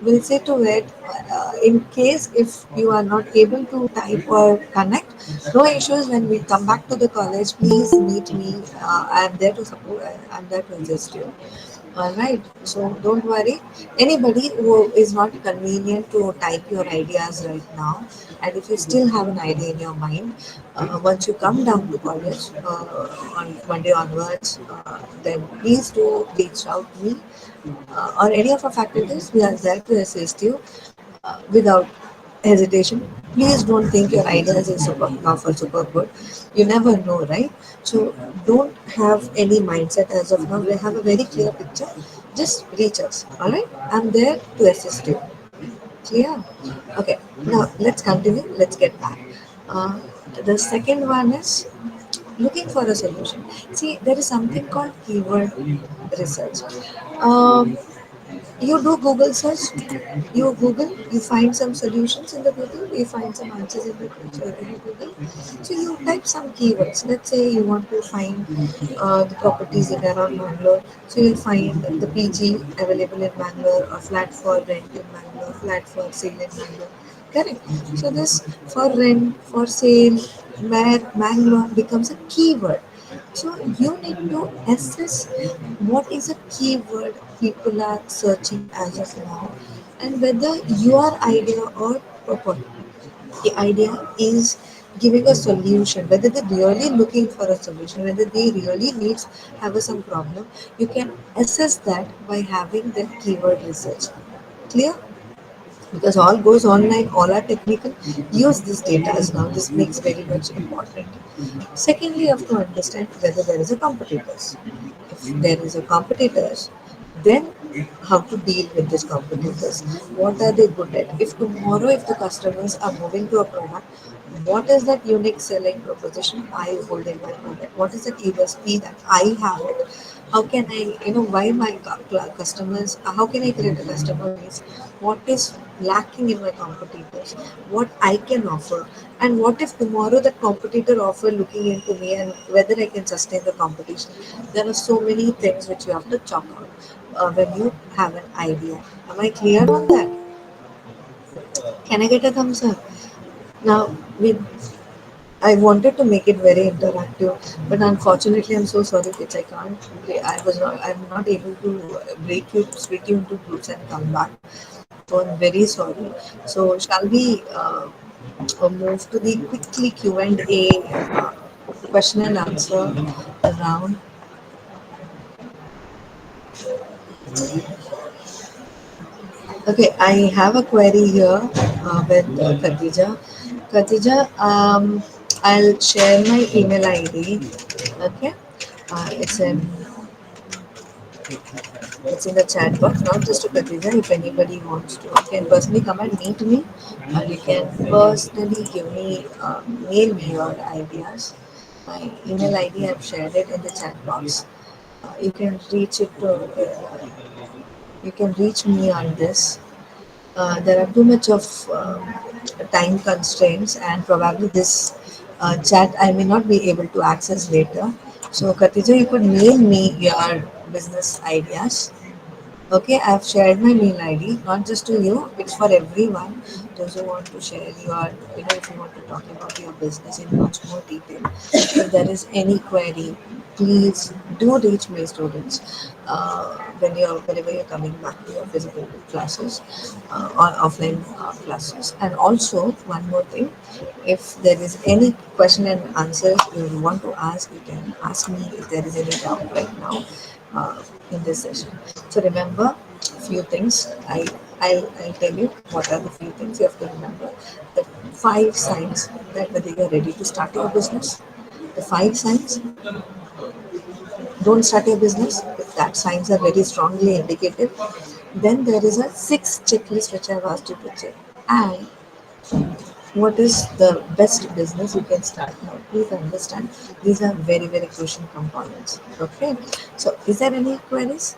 We'll see to it. In case if you are not able to type or connect, no issues. When we come back to the college, please meet me. I'm there to support. I'm there to assist you. All right. So don't worry. Anybody who is not convenient to type your ideas right now, and if you still have an idea in your mind, once you come down to college on Monday onwards, then please do reach out to me or any of our faculties. We are there to assist you without hesitation. Please don't think your ideas is super powerful, super good. You never know, right? So don't have any mindset as of now. We have a very clear picture. Just reach us. All right. I'm there to assist you. Clear? Okay. Now let's continue. Let's get back. Uh, the second one is looking for a solution. See, there is something called keyword research. Um, you do Google search, you Google, you find some solutions in the Google, you find some answers in the Google. So you type some keywords. Let's say you want to find the properties in around Bangalore. So you'll find the PG available in Bangalore, or flat for rent in Bangalore, flat for sale in Bangalore. Correct. So this for rent, for sale, where Bangalore becomes a keyword. So you need to assess what is a keyword people are searching as of now, and whether your idea or purpose the idea is giving a solution, whether they're really looking for a solution, whether they really needs have some problem. You can assess that by having the keyword research. Clear? Because all goes online, all are technical. Use this data as now. This makes very much important. Secondly, you have to understand whether there is a competitors. If there is a competitors, then how to deal with these competitors. What are they good at? If tomorrow, if the customers are moving to a product, what is that unique selling proposition I hold in my product? What is that USP that I have it? How can I, why my customers, how can I create a customer base? What is lacking in my competitors? What I can offer? And what if tomorrow that competitor offer looking into me and whether I can sustain the competition? There are so many things which you have to chalk out when you have an idea. Am I clear on that? Can I get a thumbs up? Now, I wanted to make it very interactive, but unfortunately, I'm so sorry, Pitch. I can't. I was not. I'm not able to split you into groups and come back. So I'm very sorry. So shall we move to the quickly Q&A question and answer round? Okay, I have a query here with Khadija. Khadija, I'll share my email ID. Okay, it's in the chat box, not just to Khadija. If anybody wants to, you can personally come and meet me, or you can personally mail me your ideas. My email ID, I've shared it in the chat box. You can you can reach me on this. There are too much of time constraints, and probably this chat I may not be able to access later. So, Katija, you could mail me your business ideas. Okay, I've shared my mail ID, not just to you, it's for everyone. Those who want to share your, if you want to talk about your business in much more detail. If there is any query, please do reach me, students, whenever you're coming back to your physical classes or offline classes. And also, one more thing, if there is any question and answers you want to ask, you can ask me if there is any doubt right now in this session. So remember few things. I'll tell you what are the few things you have to remember. The five signs that whether you're ready to start your business. The five signs, don't start your business if that signs are very strongly indicated. Then there is a six checklist which I've asked you to check. And what is the best business you can start now? Please understand these are very, very crucial components. Okay. So is there any queries?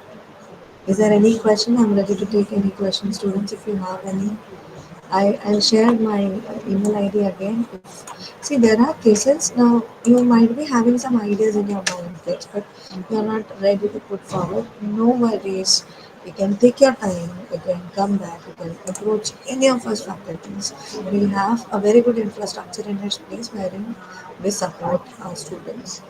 Is there any question? I'm ready to take any questions, students, if you have any. I'll share my email ID again. See, there are cases now, you might be having some ideas in your mind, right, but you're not ready to put forward. No worries. You can take your time, you can come back, you can approach any of us faculties. We have a very good infrastructure in its place wherein we support our students.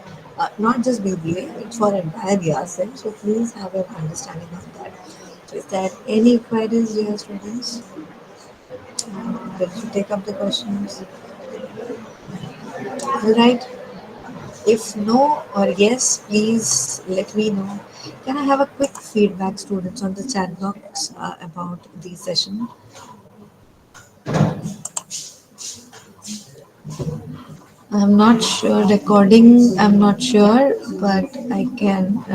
Not just BBA, it's for entire Yiascm, so please have an understanding of that. So is there any queries, dear students? Did you take up the questions? All right. If no or yes, please let me know. Can I have a quick feedback, students, on the chat box about the session? I'm not sure. Recording, I'm not sure, but I can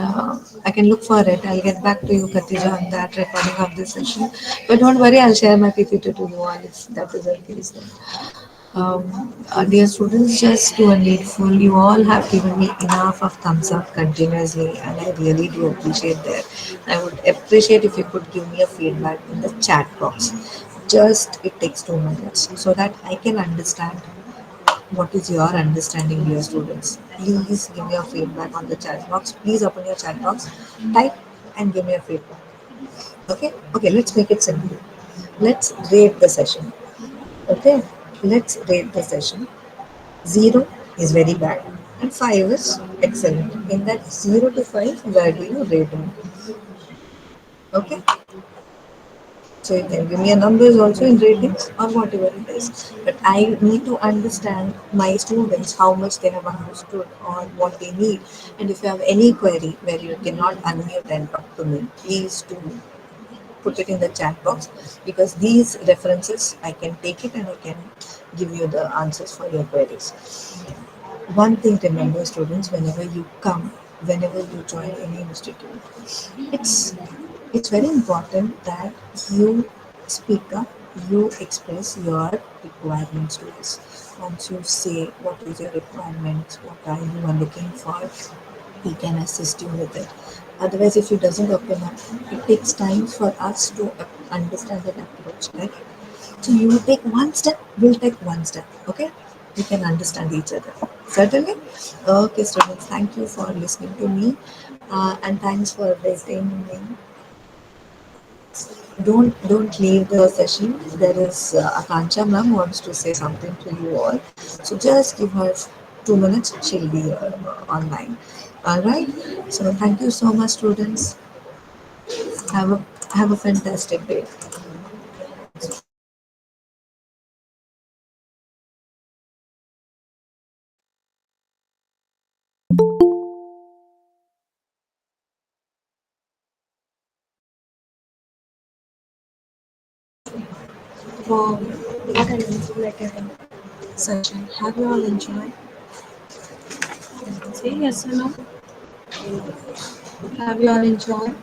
look for it. I'll get back to you, Khatija, on that recording of this session. But don't worry, I'll share my PPT to you all if that is the case. Then. Dear students, just do a needful. You all have given me enough of thumbs up continuously, and I really do appreciate that. I would appreciate if you could give me a feedback in the chat box. Just it takes 2 minutes so that I can understand what is your understanding, dear students. Please give me your feedback on the chat box. Please open your chat box, type, and give me a feedback. Okay? Okay, let's make it simple. Let's rate the session. Okay? Let's rate the session. 0 is very bad and 5 is excellent. In that 0 to 5, where do you rate them? Okay, so you can give me a numbers also in ratings or whatever it is. But I need to understand my students how much they have understood or what they need. And if you have any query where you cannot unmute and talk to me, please do put it in the chat box because these references I can take it and I can give you the answers for your queries. One thing remember, students, whenever you come, whenever you join any institute, it's it's very important that you speak up, you express your requirements to us. Once you say what is your requirements, what are you are looking for, he can assist you with it. Otherwise, if he doesn't open up, it takes time for us to understand that approach, right? So you take one step, we'll take one step, okay? We can understand each other. Certainly? Okay, students, thank you for listening to me and thanks for listening me. Don't leave the session. There is Akanksha ma'am wants to say something to you all. So just give her 2 minutes. She'll be online. All right. So thank you so much, students. Have a fantastic day. For what an informative session. Have you all enjoyed? Say yes or no. Have you all enjoyed?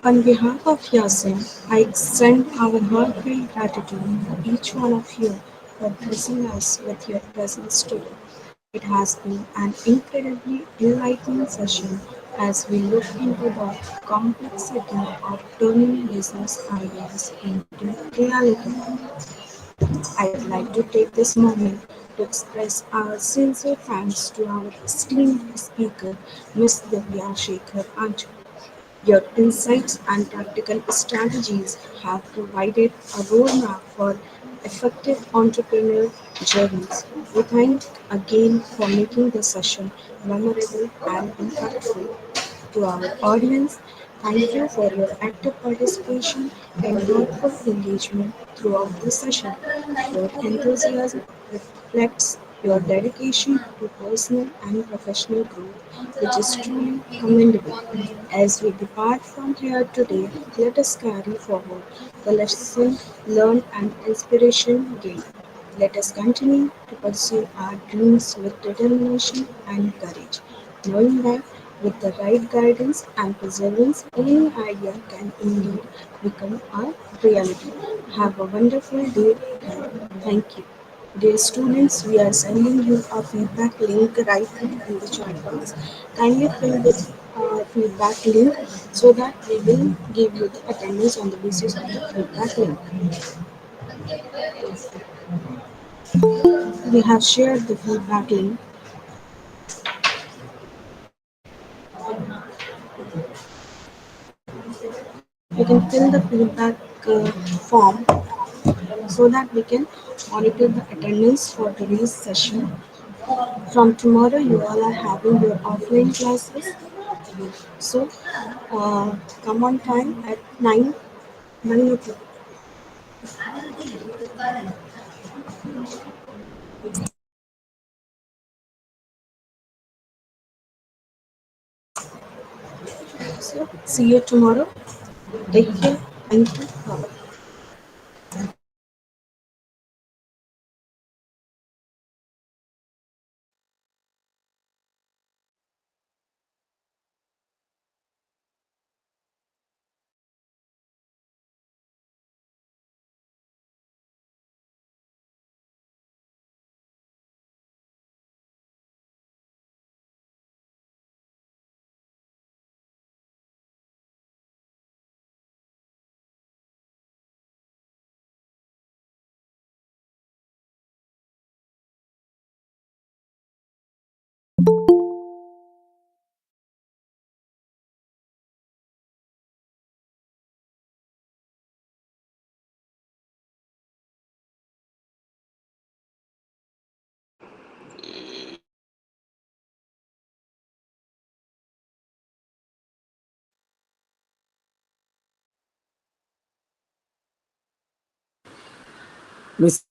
On behalf of Yasin, I extend our heartfelt gratitude for each one of you for blessing us with your presence today. It has been an incredibly enlightening session as we look into the complexity of turning business ideas into reality. I would like to take this moment to express our sincere thanks to our esteemed speaker, Ms. Divya Shekhar Anju. Your insights and practical strategies have provided a roadmap for effective entrepreneurial journeys. We thank again for making the session memorable and impactful. To our audience, thank you for your active participation and thoughtful engagement throughout the session. Your enthusiasm reflects your dedication to personal and professional growth, which is truly commendable. As we depart from here today, let us carry forward the lesson learned and inspiration gained. Let us continue to pursue our dreams with determination and courage, knowing that with the right guidance and perseverance, any idea can indeed become a reality. Have a wonderful day ahead. Thank you. Dear students, we are sending you a feedback link right now in the chat box. Kindly fill this feedback link so that we will give you the attendance on the basis of the feedback link. We have shared the feedback link. You can fill the feedback form so that we can monitor the attendance for today's session. From tomorrow, you all are having your offline classes. So, uh, come on time at 9 o'clock. So, see you tomorrow. Take care. Thank you. Bye. Miss